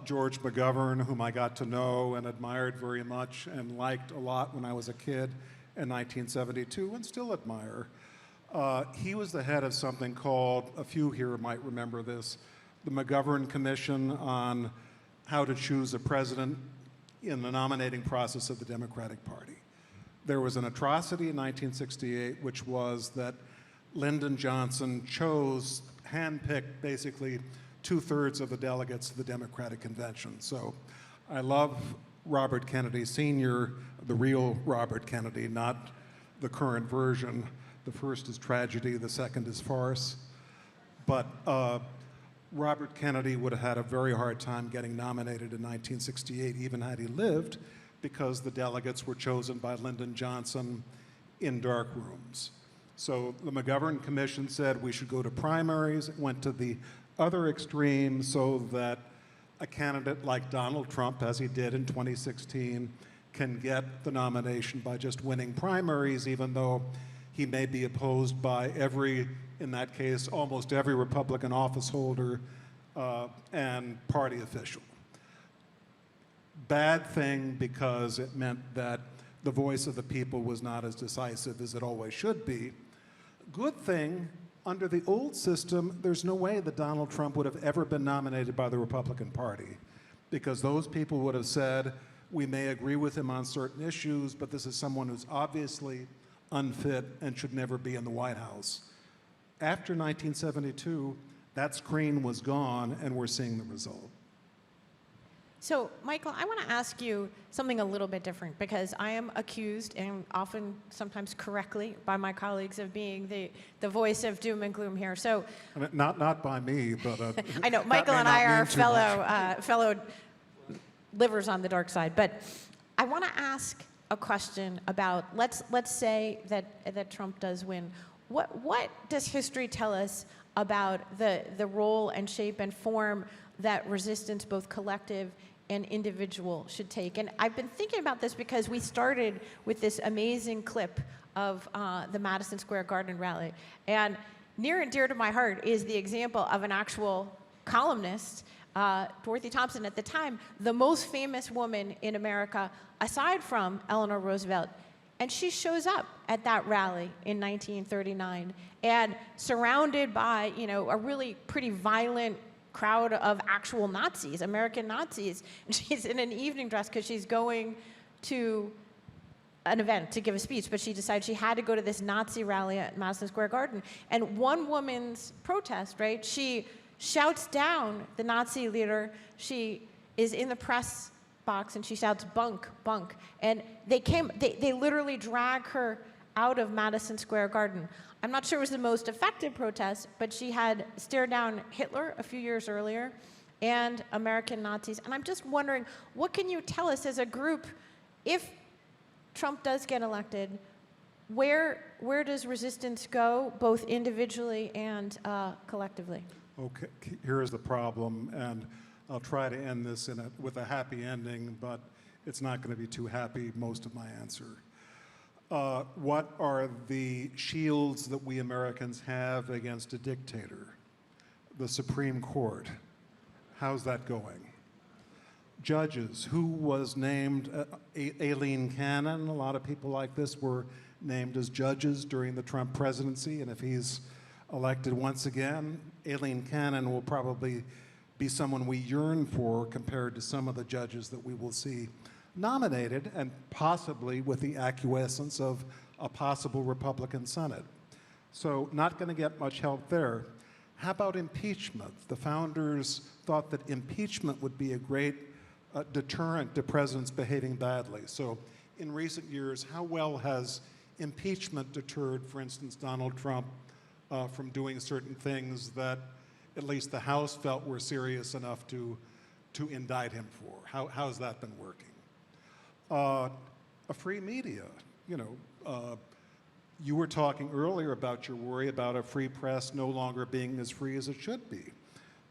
George McGovern, whom I got to know and admired very much and liked a lot when I was a kid in 1972 and still admire. He was the head of something called, a few here might remember this, the McGovern Commission on how to choose a president in the nominating process of the Democratic Party. There was an atrocity in 1968, which was that Lyndon Johnson chose, handpicked basically 2/3 of the delegates to the Democratic Convention. So I love Robert Kennedy Sr., the real Robert Kennedy, not the current version. The first is tragedy, the second is farce. But Robert Kennedy would have had a very hard time getting nominated in 1968, even had he lived, because the delegates were chosen by Lyndon Johnson in dark rooms. So the McGovern Commission said we should go to primaries. It went to the other extreme so that a candidate like Donald Trump, as he did in 2016, can get the nomination by just winning primaries, even though he may be opposed by in that case, almost every Republican office holder and party official. Bad thing because it meant that the voice of the people was not as decisive as it always should be. Good thing, under the old system, there's no way that Donald Trump would have ever been nominated by the Republican Party, because those people would have said, we may agree with him on certain issues, but this is someone who's obviously unfit and should never be in the White House. After 1972, that screen was gone, and we're seeing the result. So, Michael, I want to ask you something a little bit different, because I am accused, and often, sometimes correctly, by my colleagues of being the voice of doom and gloom here. So, not by me, but I know Michael and I are fellow livers on the dark side. But I want to ask a question about let's say that Trump does win. What does history tell us about the role and shape and form that resistance, both collective and individual, should take? And I've been thinking about this because we started with this amazing clip of the Madison Square Garden rally. And near and dear to my heart is the example of an actual columnist, Dorothy Thompson, at the time, the most famous woman in America, aside from Eleanor Roosevelt. And she shows up at that rally in 1939 and surrounded by, a really pretty violent crowd of actual Nazis, American Nazis. And she's in an evening dress because she's going to an event to give a speech, but she decided she had to go to this Nazi rally at Madison Square Garden. And one woman's protest, right, she shouts down the Nazi leader. She is in the press box and she shouts, "Bunk, bunk." And they literally drag her out of Madison Square Garden. I'm not sure it was the most effective protest, but she had stared down Hitler a few years earlier and American Nazis. And I'm just wondering, what can you tell us as a group, if Trump does get elected, where does resistance go, both individually and collectively? Okay, here's the problem, and I'll try to end this with a happy ending, but it's not going to be too happy, most of my answer. What are the shields that we Americans have against a dictator? The Supreme Court. How's that going? Judges. Who was named? Aileen Cannon. A lot of people like this were named as judges during the Trump presidency, and if he's elected once again, Aileen Cannon will probably be someone we yearn for compared to some of the judges that we will see nominated, and possibly with the acquiescence of a possible Republican Senate. So not going to get much help there. How about impeachment? The founders thought that impeachment would be a great deterrent to presidents behaving badly. So in recent years, how well has impeachment deterred, for instance, Donald Trump from doing certain things that at least the House felt were serious enough to indict him for. How's that been working? A free media, you were talking earlier about your worry about a free press no longer being as free as it should be.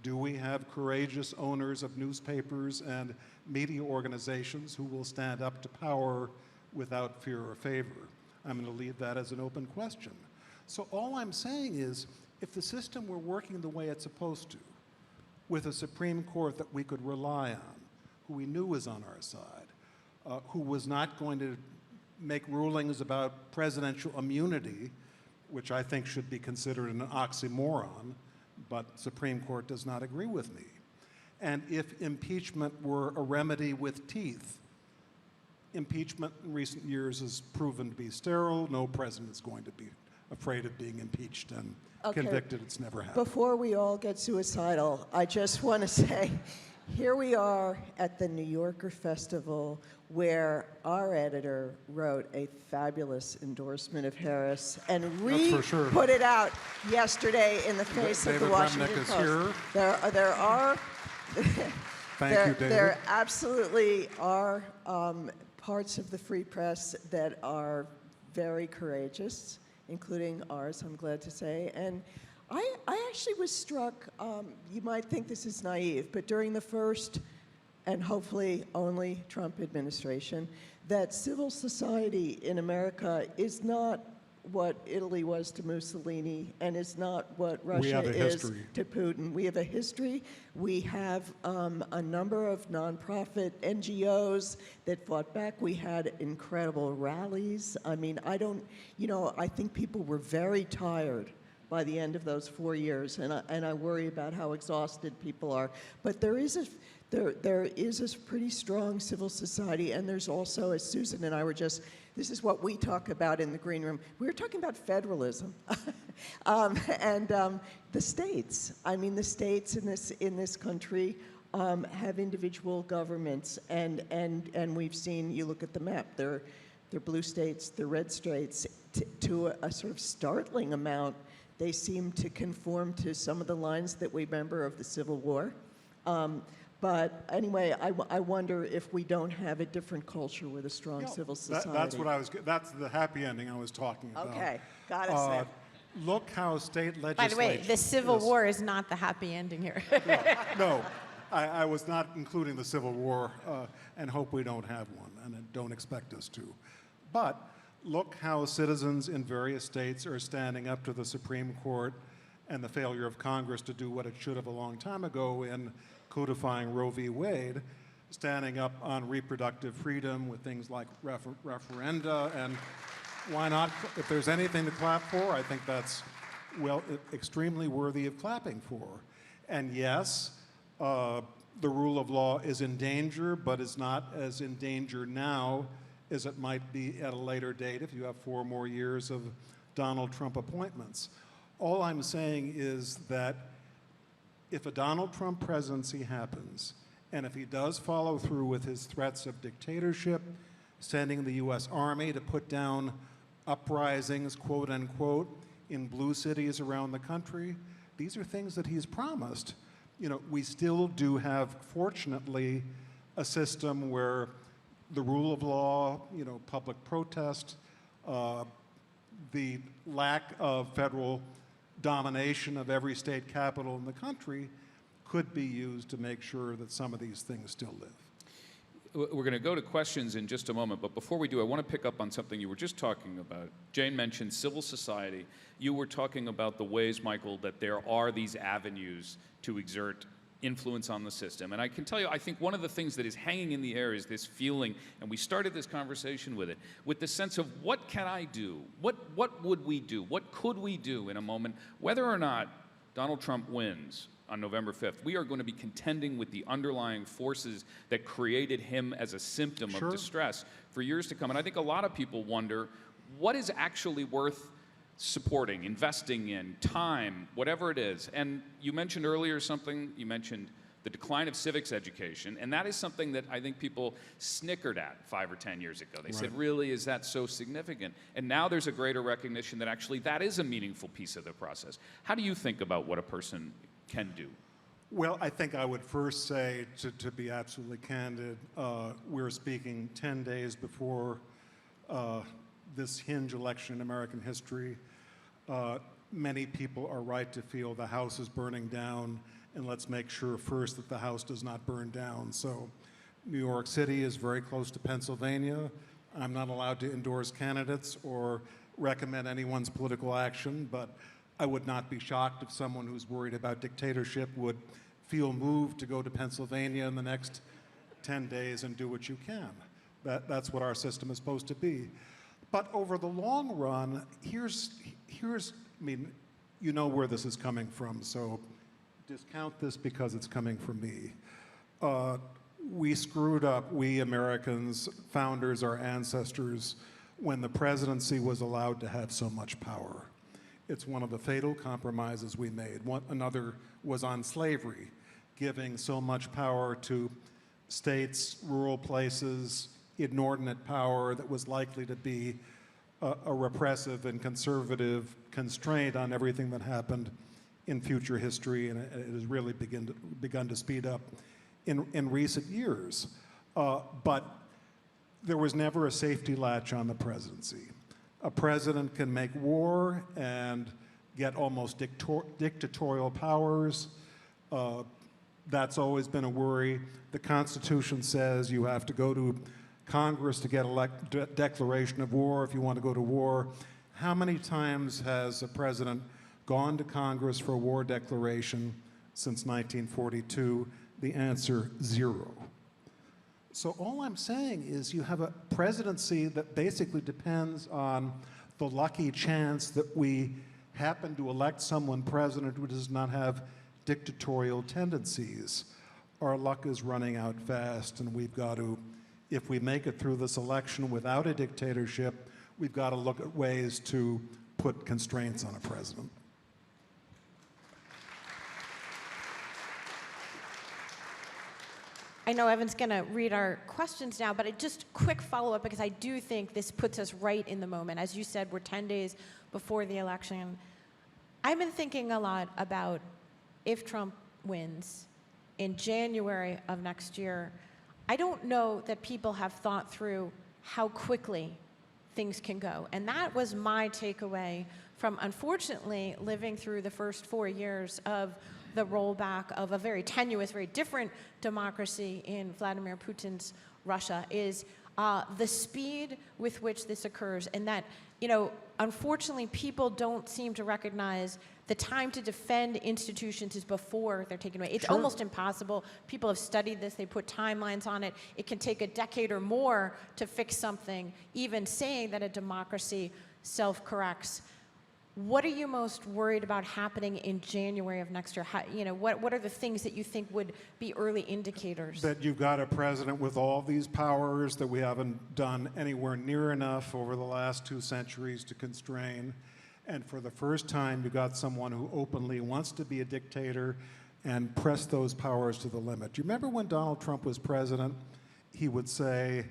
Do we have courageous owners of newspapers and media organizations who will stand up to power without fear or favor? I'm going to leave that as an open question. So all I'm saying is, if the system were working the way it's supposed to, with a Supreme Court that we could rely on, who we knew was on our side, who was not going to make rulings about presidential immunity, which I think should be considered an oxymoron, but Supreme Court does not agree with me. And if impeachment were a remedy with teeth, impeachment in recent years has proven to be sterile. No president is going to be afraid of being impeached and convicted. It's never happened. Before we all get suicidal, I just want to say, here we are at the New Yorker Festival, where our editor wrote a fabulous endorsement of Harris and for sure. put it out yesterday in the face of the David Washington Remnick is Post. here. There are Thank you, David. there absolutely are parts of the free press that are very courageous, including ours, I'm glad to say. And I actually was struck, you might think this is naive, but during the first and hopefully only Trump administration, that civil society in America is not what Italy was to Mussolini and is not what Russia is to Putin. We have a history. We have a number of nonprofit NGOs that fought back. We had incredible rallies. I mean, I think people were very tired by the end of those 4 years, and I worry about how exhausted people are. But there is a pretty strong civil society, and there's also, as Susan and I were just, this is what we talk about in the green room. We were talking about federalism, and the states. I mean, the states in this country have individual governments, and we've seen. You look at the map. They're blue states, they're red states. To a sort of startling amount, they seem to conform to some of the lines that we remember of the Civil War. But anyway, I wonder if we don't have a different culture with a strong civil society. That's the happy ending I was talking about. Okay, got us there. Look how state legislation... By the way, the Civil War is not the happy ending here. No, I was not including the Civil War, and hope we don't have one, and I don't expect us to. But look how citizens in various states are standing up to the Supreme Court and the failure of Congress to do what it should have a long time ago in codifying Roe v. Wade, standing up on reproductive freedom with things like referenda, and why not? If there's anything to clap for, I think that's, extremely worthy of clapping for. And yes, the rule of law is in danger, but is not as in danger now as it might be at a later date if you have 4 more years of Donald Trump appointments. All I'm saying is that if a Donald Trump presidency happens, and if he does follow through with his threats of dictatorship, sending the U.S. Army to put down uprisings, quote unquote, in blue cities around the country, these are things that he's promised. We still do have, fortunately, a system where the rule of law, public protest, the lack of federal domination of every state capital in the country could be used to make sure that some of these things still live. We're going to go to questions in just a moment, but before we do, I want to pick up on something you were just talking about. Jane mentioned civil society. You were talking about the ways, Michael, that there are these avenues to exert influence on the system. And I can tell you, I think one of the things that is hanging in the air is this feeling, and we started this conversation with it, with the sense of what can I do? What would we do? What could we do in a moment? Whether or not Donald Trump wins on November 5th, we are going to be contending with the underlying forces that created him as a symptom of distress for years to come. And I think a lot of people wonder, what is actually worth supporting, investing in, time, whatever it is. And you mentioned earlier something, you mentioned the decline of civics education, and that is something that I think people snickered at 5 or 10 years ago. They said, really, is that so significant? And now there's a greater recognition that actually that is a meaningful piece of the process. How do you think about what a person can do? Well, I think I would first say, to be absolutely candid, we're speaking 10 days before this hinge election in American history. Many people are right to feel the house is burning down, and let's make sure first that the house does not burn down. So New York City is very close to Pennsylvania. I'm not allowed to endorse candidates or recommend anyone's political action, but I would not be shocked if someone who's worried about dictatorship would feel moved to go to Pennsylvania in the next 10 days and do what you can. That's what our system is supposed to be. But over the long run, here's I mean, you know where this is coming from, so discount this because it's coming from me. We screwed up, we Americans, founders, our ancestors, when the presidency was allowed to have so much power. It's one of the fatal compromises we made. Another was on slavery, giving so much power to states, rural places, inordinate power that was likely to be a repressive and conservative constraint on everything that happened in future history, and it has really begun to speed up in recent years. But there was never a safety latch on the presidency. A president can make war and get almost dictatorial powers. That's always been a worry. The Constitution says you have to go to Congress to get a declaration of war if you want to go to war. How many times has a president gone to Congress for a war declaration since 1942? The answer, 0. So all I'm saying is you have a presidency that basically depends on the lucky chance that we happen to elect someone president who does not have dictatorial tendencies. Our luck is running out fast, and we've got to, if we make it through this election without a dictatorship, we've got to look at ways to put constraints on a president. I know Evan's going to read our questions now, but just quick follow-up, because I do think this puts us right in the moment. As you said, we're 10 days before the election. I've been thinking a lot about if Trump wins in January of next year. I don't know that people have thought through how quickly things can go. And that was my takeaway from, unfortunately, living through the first 4 years of the rollback of a very tenuous, very different democracy in Vladimir Putin's Russia, is the speed with which this occurs. And that, you know, unfortunately, people don't seem to recognize the time to defend institutions is before they're taken away. It's almost impossible. People have studied this. They put timelines on it. It can take a decade or more to fix something, even saying that a democracy self-corrects. What are you most worried about happening in January of next year? How, you know, what are the things that you think would be early indicators? That you've got a president with all these powers that we haven't done anywhere near enough over the last 2 centuries to constrain. And for the first time, you got someone who openly wants to be a dictator and press those powers to the limit. Do you remember when Donald Trump was president? He would say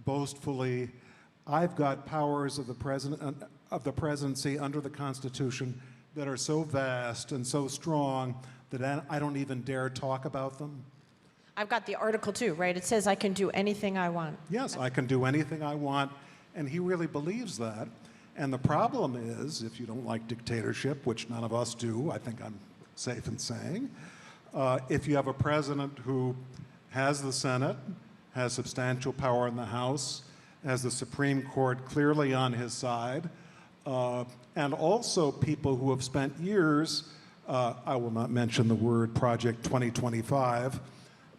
boastfully, I've got powers of the presidency under the Constitution that are so vast and so strong that I don't even dare talk about them. I've got the article too, right? It says I can do anything I want. Yes, I can do anything I want, and he really believes that. And the problem is, if you don't like dictatorship, which none of us do, I think I'm safe in saying, if you have a president who has the Senate, has substantial power in the House, has the Supreme Court clearly on his side, and also people who have spent years, I will not mention the word Project 2025,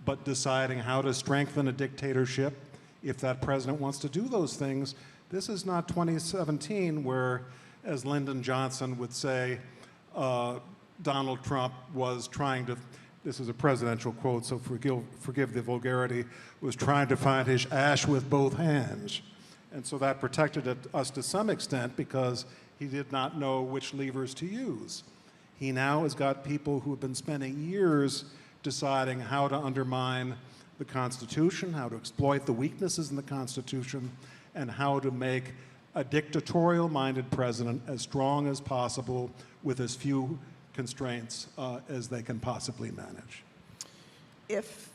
but deciding how to strengthen a dictatorship if that president wants to do those things. This is not 2017 where, as Lyndon Johnson would say, Donald Trump was trying to, this is a presidential quote, so forgive the vulgarity, was trying to find his ash with both hands. And so that protected us to some extent because he did not know which levers to use. He now has got people who have been spending years deciding how to undermine the Constitution, how to exploit the weaknesses in the Constitution, and how to make a dictatorial-minded president as strong as possible with as few constraints as they can possibly manage. If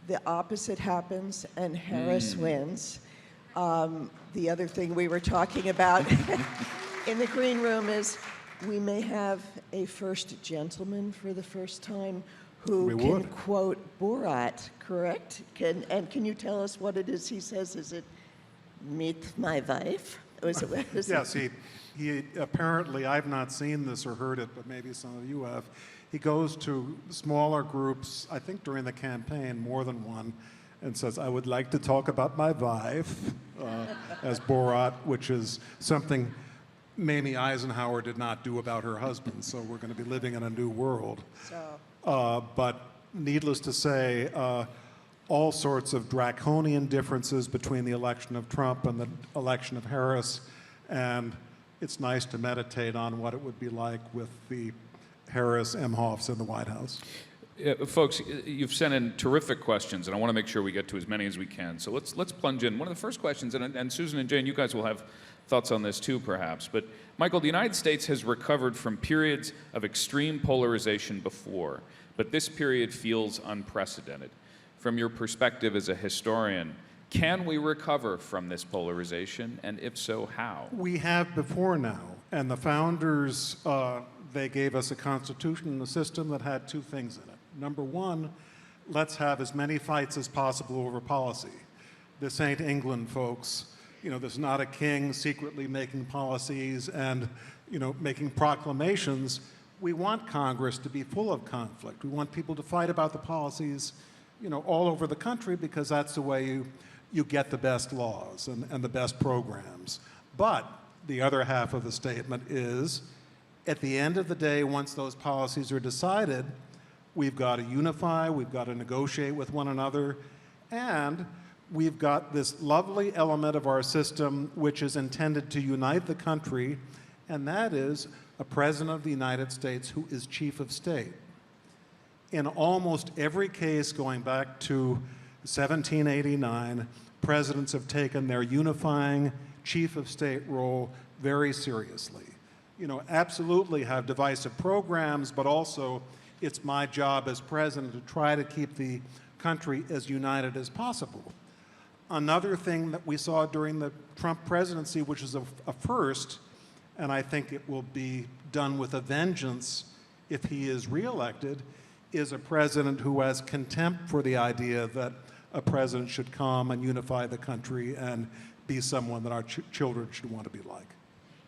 the opposite happens and Harris wins, the other thing we were talking about in the green room is we may have a first gentleman for the first time who We can would. quote Borat, correct? Can you tell us what it is he says? Is it meet my wife? Yes, he apparently, I've not seen this or heard it, but maybe some of you have. He goes to smaller groups, I think during the campaign, more than one, and says, I would like to talk about my wife, as Borat, which is something Mamie Eisenhower did not do about her husband, so we're going to be living in a new world. But needless to say, all sorts of draconian differences between the election of Trump and the election of Harris, and it's nice to meditate on what it would be like with the Harris Emhoffs in the White House. Folks, you've sent in terrific questions, and I want to make sure we get to as many as we can. So let's plunge in. One of the first questions, and Susan and Jane, you guys will have thoughts on this too, perhaps. But Michael, the United States has recovered from periods of extreme polarization before, but this period feels unprecedented. From your perspective as a historian, can we recover from this polarization, and if so, how? We have before now, and the founders, they gave us a constitution and a system that had two things in it. Number one, let's have as many fights as possible over policy. This ain't England, folks. You know, there's not a king secretly making policies and, you know, making proclamations. We want Congress to be full of conflict. We want people to fight about the policies, you know, all over the country, because that's the way you get the best laws and the best programs. But the other half of the statement is, at the end of the day, once those policies are decided, we've got to unify, we've got to negotiate with one another, and we've got this lovely element of our system which is intended to unite the country, and that is a president of the United States who is chief of state. In almost every case going back to 1789, presidents have taken their unifying chief of state role very seriously. You know, absolutely have divisive programs, but also it's my job as president to try to keep the country as united as possible. Another thing that we saw during the Trump presidency, which is a first, and I think it will be done with a vengeance if he is reelected, is a president who has contempt for the idea that a president should come and unify the country and be someone that our children should want to be like.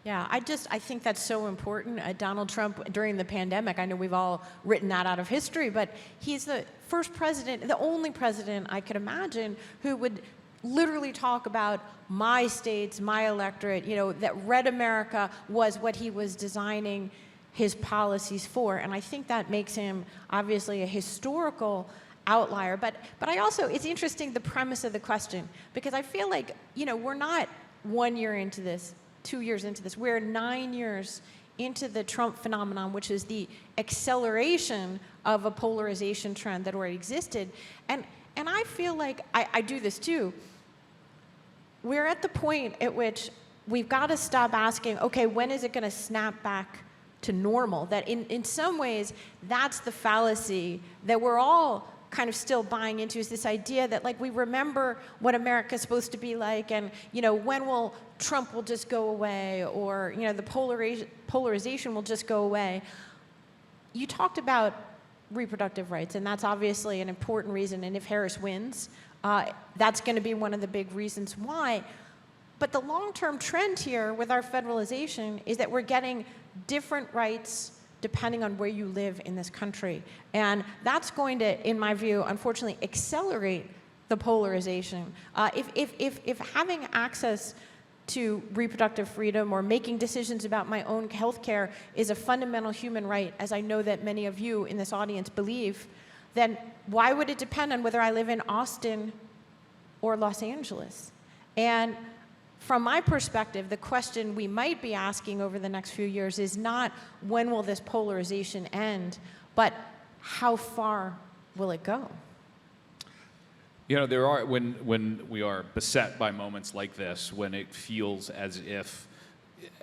Yeah, I think that's so important. Donald Trump, during the pandemic, I know we've all written that out of history, but he's the first president, the only president I could imagine who would literally talk about my states, my electorate, you know, that Red America was what he was designing his policies for. And I think that makes him obviously a historical outlier. But I also, it's interesting, the premise of the question, because I feel like, you know, we're not 1 year into this, 2 years into this. We're 9 years into the Trump phenomenon, which is the acceleration of a polarization trend that already existed. And I feel like, I do this too, we're at the point at which we've got to stop asking, okay, when is it going to snap back to normal? That in some ways, that's the fallacy that we're all kind of still buying into, is this idea that, like, we remember what America's supposed to be like, and, you know, when will Trump will just go away, or, you know, the polarization will just go away. You talked about reproductive rights, and that's obviously an important reason, and if Harris wins, that's going to be one of the big reasons why. But the long-term trend here with our federalization is that we're getting different rights depending on where you live in this country. And that's going to, in my view, unfortunately, accelerate the polarization. If having access to reproductive freedom or making decisions about my own health care is a fundamental human right, as I know that many of you in this audience believe, then why would it depend on whether I live in Austin or Los Angeles? And from my perspective, the question we might be asking over the next few years is not when will this polarization end, but how far will it go? You know, there are, when we are beset by moments like this, when it feels as if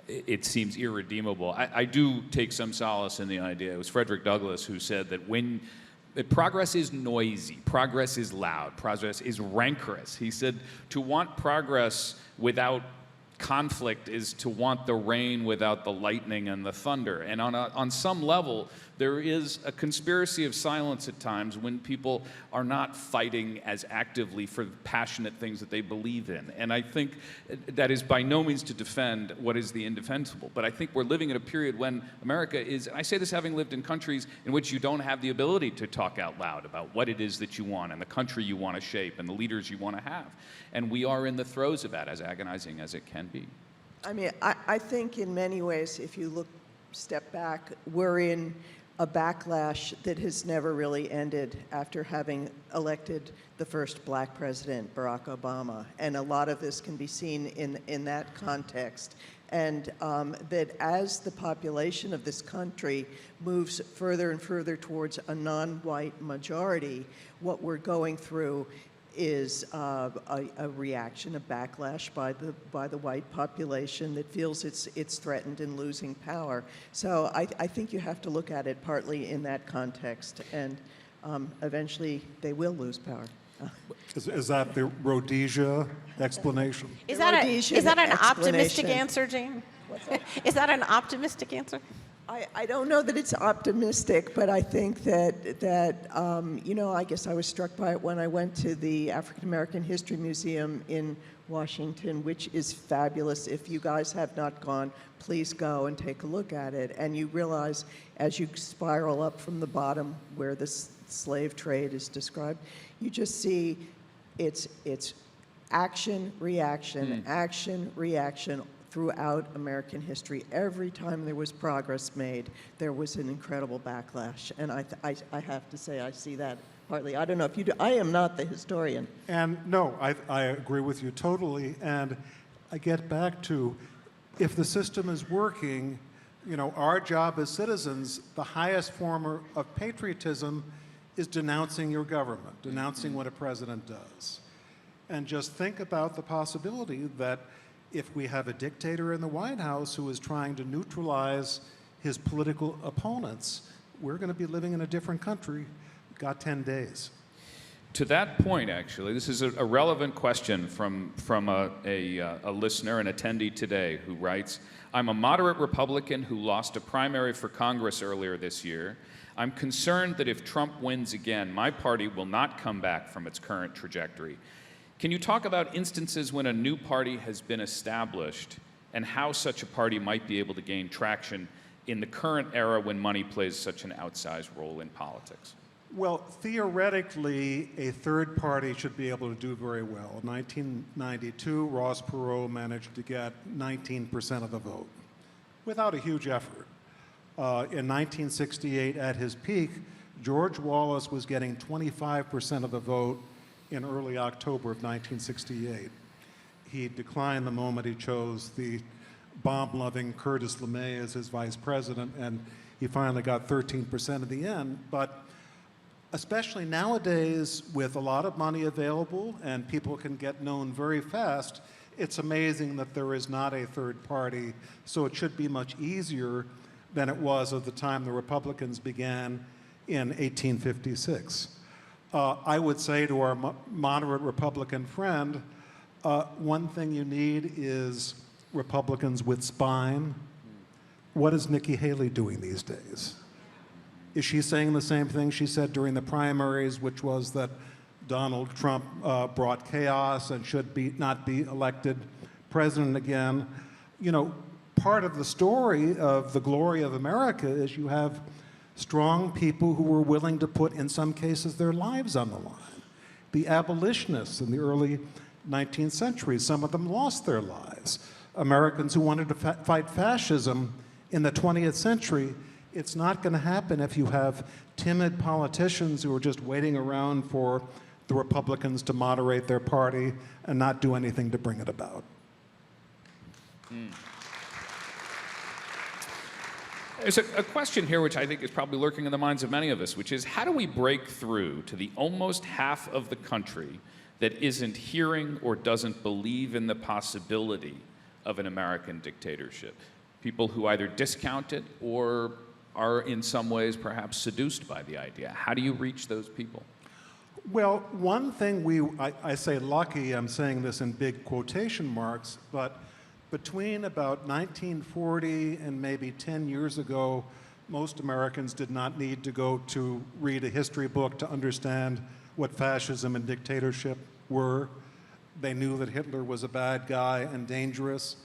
it seems irredeemable, I do take some solace in the idea. It was Frederick Douglass who said that progress is noisy, progress is loud, progress is rancorous. He said to want progress without conflict is to want the rain without the lightning and the thunder. And on some level, there is a conspiracy of silence at times when people are not fighting as actively for passionate things that they believe in. And I think that is by no means to defend what is the indefensible. But I think we're living in a period when America is, and I say this having lived in countries in which you don't have the ability to talk out loud about what it is that you want and the country you want to shape and the leaders you want to have. And we are in the throes of that, as agonizing as it can be. I mean, I think in many ways, if you step back, we're in a backlash that has never really ended after having elected the first black president, Barack Obama. And a lot of this can be seen in that context. And that as the population of this country moves further and further towards a non-white majority, what we're going through is a reaction, a backlash by the white population that feels it's threatened and losing power. So I think you have to look at it partly in that context, and eventually they will lose power. Is that the Rhodesia explanation? Is that an optimistic explanation. answer, Jane? Is that an optimistic answer? I don't know that it's optimistic, but I think that you know, I guess I was struck by it when I went to the African American History Museum in Washington, which is fabulous. If you guys have not gone, please go and take a look at it. And you realize as you spiral up from the bottom where the slave trade is described, you just see it's action, reaction, action, reaction, throughout American history. Every time there was progress made, there was an incredible backlash. And I have to say, I see that partly. I don't know if you do. I am not the historian. And no, I agree with you totally. And I get back to, if the system is working, you know, our job as citizens, the highest form of patriotism is denouncing your government, denouncing what a president does. And just think about the possibility that if we have a dictator in the White House who is trying to neutralize his political opponents, we're going to be living in a different country. Got 10 days. To that point, actually, this is a relevant question from a listener, an attendee today, who writes, I'm a moderate Republican who lost a primary for Congress earlier this year. I'm concerned that if Trump wins again, my party will not come back from its current trajectory. Can you talk about instances when a new party has been established and how such a party might be able to gain traction in the current era when money plays such an outsized role in politics? Well, theoretically, a third party should be able to do very well. In 1992, Ross Perot managed to get 19% of the vote without a huge effort. In 1968, at his peak, George Wallace was getting 25% of the vote in early October of 1968. He declined the moment he chose the bomb-loving Curtis LeMay as his vice president, and he finally got 13% at the end. But especially nowadays, with a lot of money available and people can get known very fast, it's amazing that there is not a third party. So it should be much easier than it was at the time the Republicans began in 1856. I would say to our moderate Republican friend, one thing you need is Republicans with spine. What is Nikki Haley doing these days? Is she saying the same thing she said during the primaries, which was that Donald Trump brought chaos and should not be elected president again? You know, part of the story of the glory of America is you have strong people who were willing to put, in some cases, their lives on the line. The abolitionists in the early 19th century, some of them lost their lives. Americans who wanted to fight fascism in the 20th century, it's not going to happen if you have timid politicians who are just waiting around for the Republicans to moderate their party and not do anything to bring it about. There's a question here which I think is probably lurking in the minds of many of us, which is how do we break through to the almost half of the country that isn't hearing or doesn't believe in the possibility of an American dictatorship? People who either discount it or are in some ways perhaps seduced by the idea. How do you reach those people? Well, one thing I say lucky, I'm saying this in big quotation marks, but between about 1940 and maybe 10 years ago, most Americans did not need to go to read a history book to understand what fascism and dictatorship were. They knew that Hitler was a bad guy and dangerous,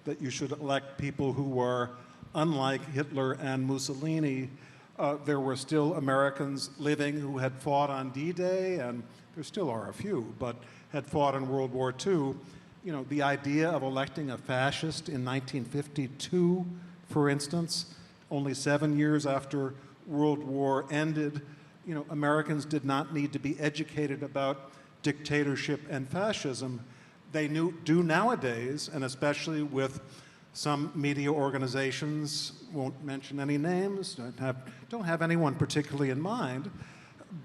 that you should elect people who were unlike Hitler and Mussolini. There were still Americans living who had fought on D-Day, and there still are a few, but had fought in World War II. You know, the idea of electing a fascist in 1952, for instance, only 7 years after World War ended, you know, Americans did not need to be educated about dictatorship and fascism. They do nowadays, and especially with some media organizations, won't mention any names, don't have anyone particularly in mind,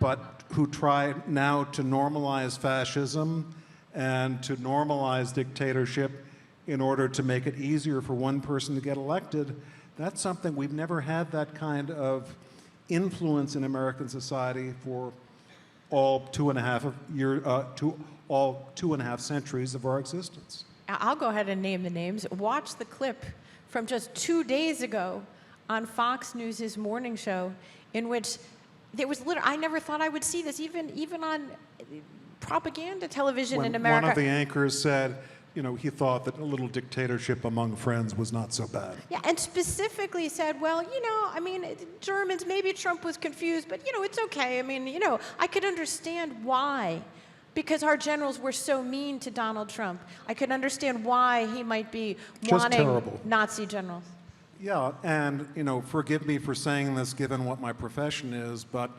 but who try now to normalize fascism and to normalize dictatorship in order to make it easier for one person to get elected. That's something we've never had that kind of influence in American society for all two and a half centuries of our existence. I'll go ahead and name the names. Watch the clip from just 2 days ago on Fox News' morning show, in which there was literally, I never thought I would see this, even on propaganda television in America. One of the anchors said, you know, he thought that a little dictatorship among friends was not so bad. Yeah, and specifically said, well, you know, I mean, Germans, maybe Trump was confused, but, you know, it's okay. I mean, you know, I could understand why. Because our generals were so mean to Donald Trump. I could understand why he might be wanting terrible. Nazi generals. Yeah, and, you know, forgive me for saying this given what my profession is, but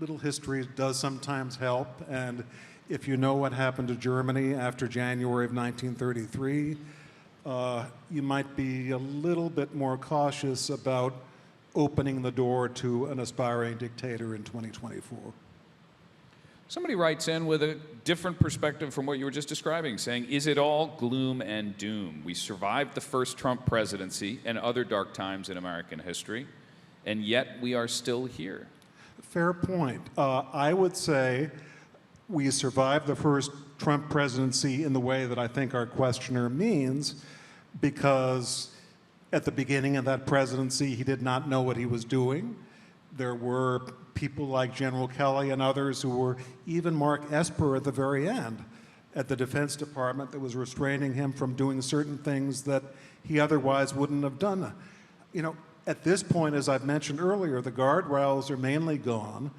little history does sometimes help. And if you know what happened to Germany after January of 1933, you might be a little bit more cautious about opening the door to an aspiring dictator in 2024. Somebody writes in with a different perspective from what you were just describing, saying, is it all gloom and doom? We survived the first Trump presidency and other dark times in American history, and yet we are still here. Fair point. I would say we survived the first Trump presidency in the way that I think our questioner means, because at the beginning of that presidency, he did not know what he was doing. There were people like General Kelly and others who were, even Mark Esper at the very end, at the Defense Department, that was restraining him from doing certain things that he otherwise wouldn't have done. You know, at this point, as I've mentioned earlier, the guardrails are mainly gone.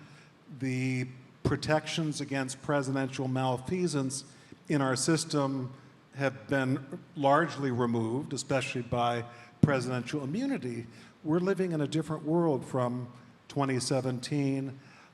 The protections against presidential malfeasance in our system have been largely removed, especially by presidential immunity. We're living in a different world from 2017,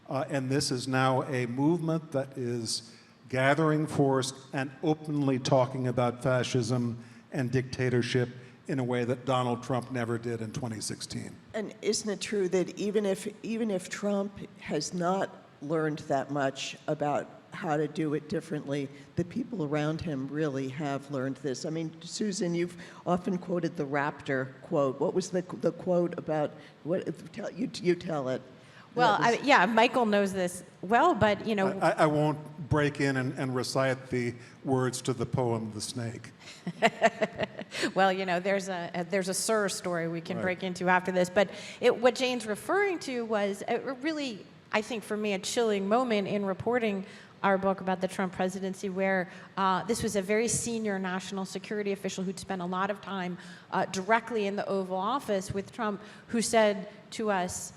and this is now a movement that is gathering force and openly talking about fascism and dictatorship in a way that Donald Trump never did in 2016. And isn't it true that even if Trump has not learned that much about how to do it differently, the people around him really have learned this? I mean, Susan, you've often quoted the Raptor quote. What was the quote about? You tell it. Well, yeah, Michael knows this well, but, you know. I won't break in and recite the words to the poem The Snake. Well, you know, there's a Sir story we can break into after this. But what Jane's referring to was a really, I think for me, a chilling moment in reporting our book about the Trump presidency, where this was a very senior national security official who'd spent a lot of time directly in the Oval Office with Trump, who said to us,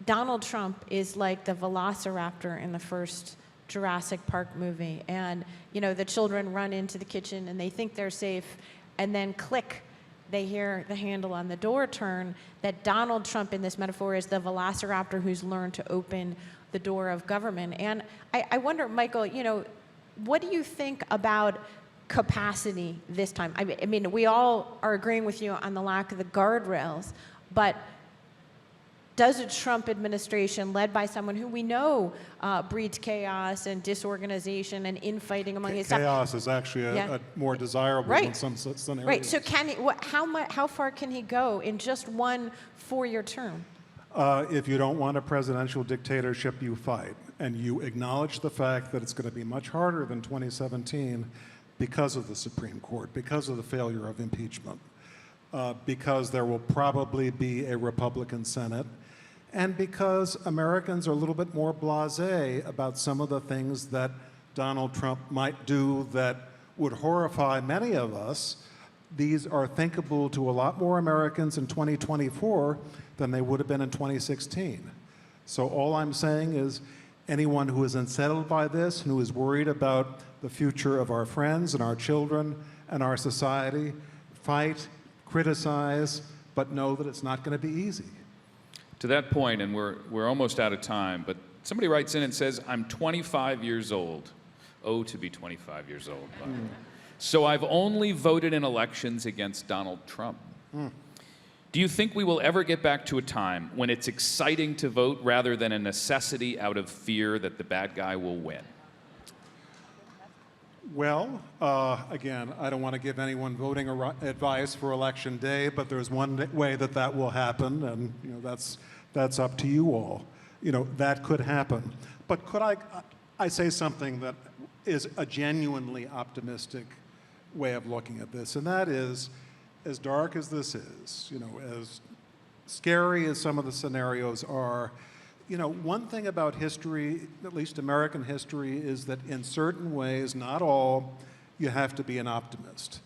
Donald Trump is like the velociraptor in the first Jurassic Park movie. And, you know, the children run into the kitchen and they think they're safe, and then click, they hear the handle on the door turn. That Donald Trump in this metaphor is the velociraptor who's learned to open the door of government. And I wonder, Michael, you know, what do you think about capacity this time? I mean, we all are agreeing with you on the lack of the guardrails. But does a Trump administration led by someone who we know breeds chaos and disorganization and infighting among his staff? Chaos is actually Yeah. a more desirable Right. in some scenarios. Right. So can he? How far can he go in just one 4-year term? If you don't want a presidential dictatorship, you fight. And you acknowledge the fact that it's going to be much harder than 2017 because of the Supreme Court, because of the failure of impeachment, because there will probably be a Republican Senate, and because Americans are a little bit more blasé about some of the things that Donald Trump might do that would horrify many of us. These are thinkable to a lot more Americans in 2024 than they would have been in 2016. So all I'm saying is anyone who is unsettled by this and who is worried about the future of our friends and our children and our society, fight, criticize, but know that it's not going to be easy. To that point, and we're almost out of time, but somebody writes in and says, I'm 25 years old. Oh, to be 25 years old. So I've only voted in elections against Donald Trump. Do you think we will ever get back to a time when it's exciting to vote rather than a necessity out of fear that the bad guy will win? Well, again, I don't want to give anyone voting advice for Election Day, but there's one way that that will happen, and that's up to you all. That could happen. But could I say something that is a genuinely optimistic way of looking at this, and that is, as dark as this is, as scary as some of the scenarios are, one thing about history, at least American history, is that in certain ways, not all, you have to be an optimist.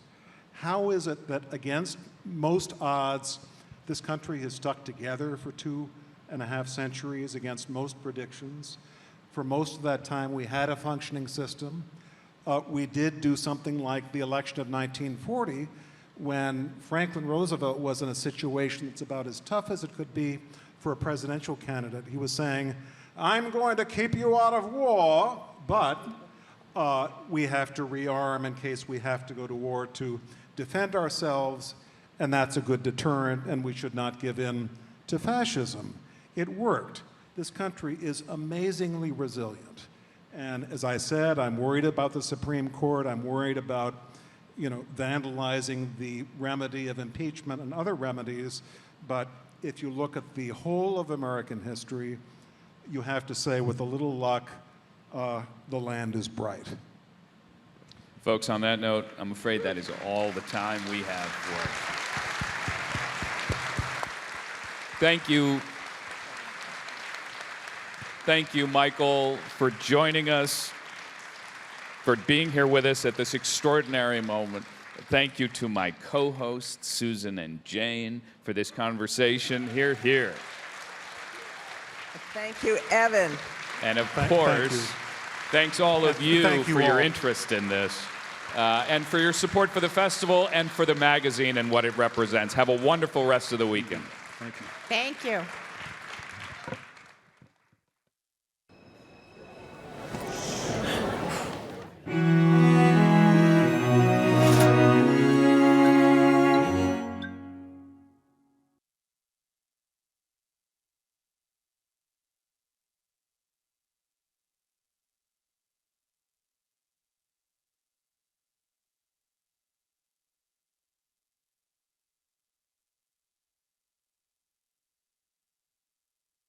How is it that against most odds, this country has stuck together for 2.5 centuries against most predictions? For most of that time, we had a functioning system. We did do something like the election of 1940, when Franklin Roosevelt was in a situation that's about as tough as it could be for a presidential candidate. He was saying, I'm going to keep you out of war, but we have to rearm in case we have to go to war to defend ourselves, and that's a good deterrent, and we should not give in to fascism. It worked. This country is amazingly resilient. And as I said, I'm worried about the Supreme Court. I'm worried about vandalizing the remedy of impeachment and other remedies. But if you look at the whole of American history, you have to say, with a little luck, the land is bright. Folks, on that note, I'm afraid that is all the time we have for it. Thank you. Thank you, Michael, for joining us, for being here with us at this extraordinary moment. Thank you to my co-hosts, Susan and Jane, for this conversation. Hear, hear. Thank you, Evan. And of course, thanks all of you for your all. interest in this, and for your support for the festival and for the magazine and what it represents. Have a wonderful rest of the weekend. Thank you. Thank you.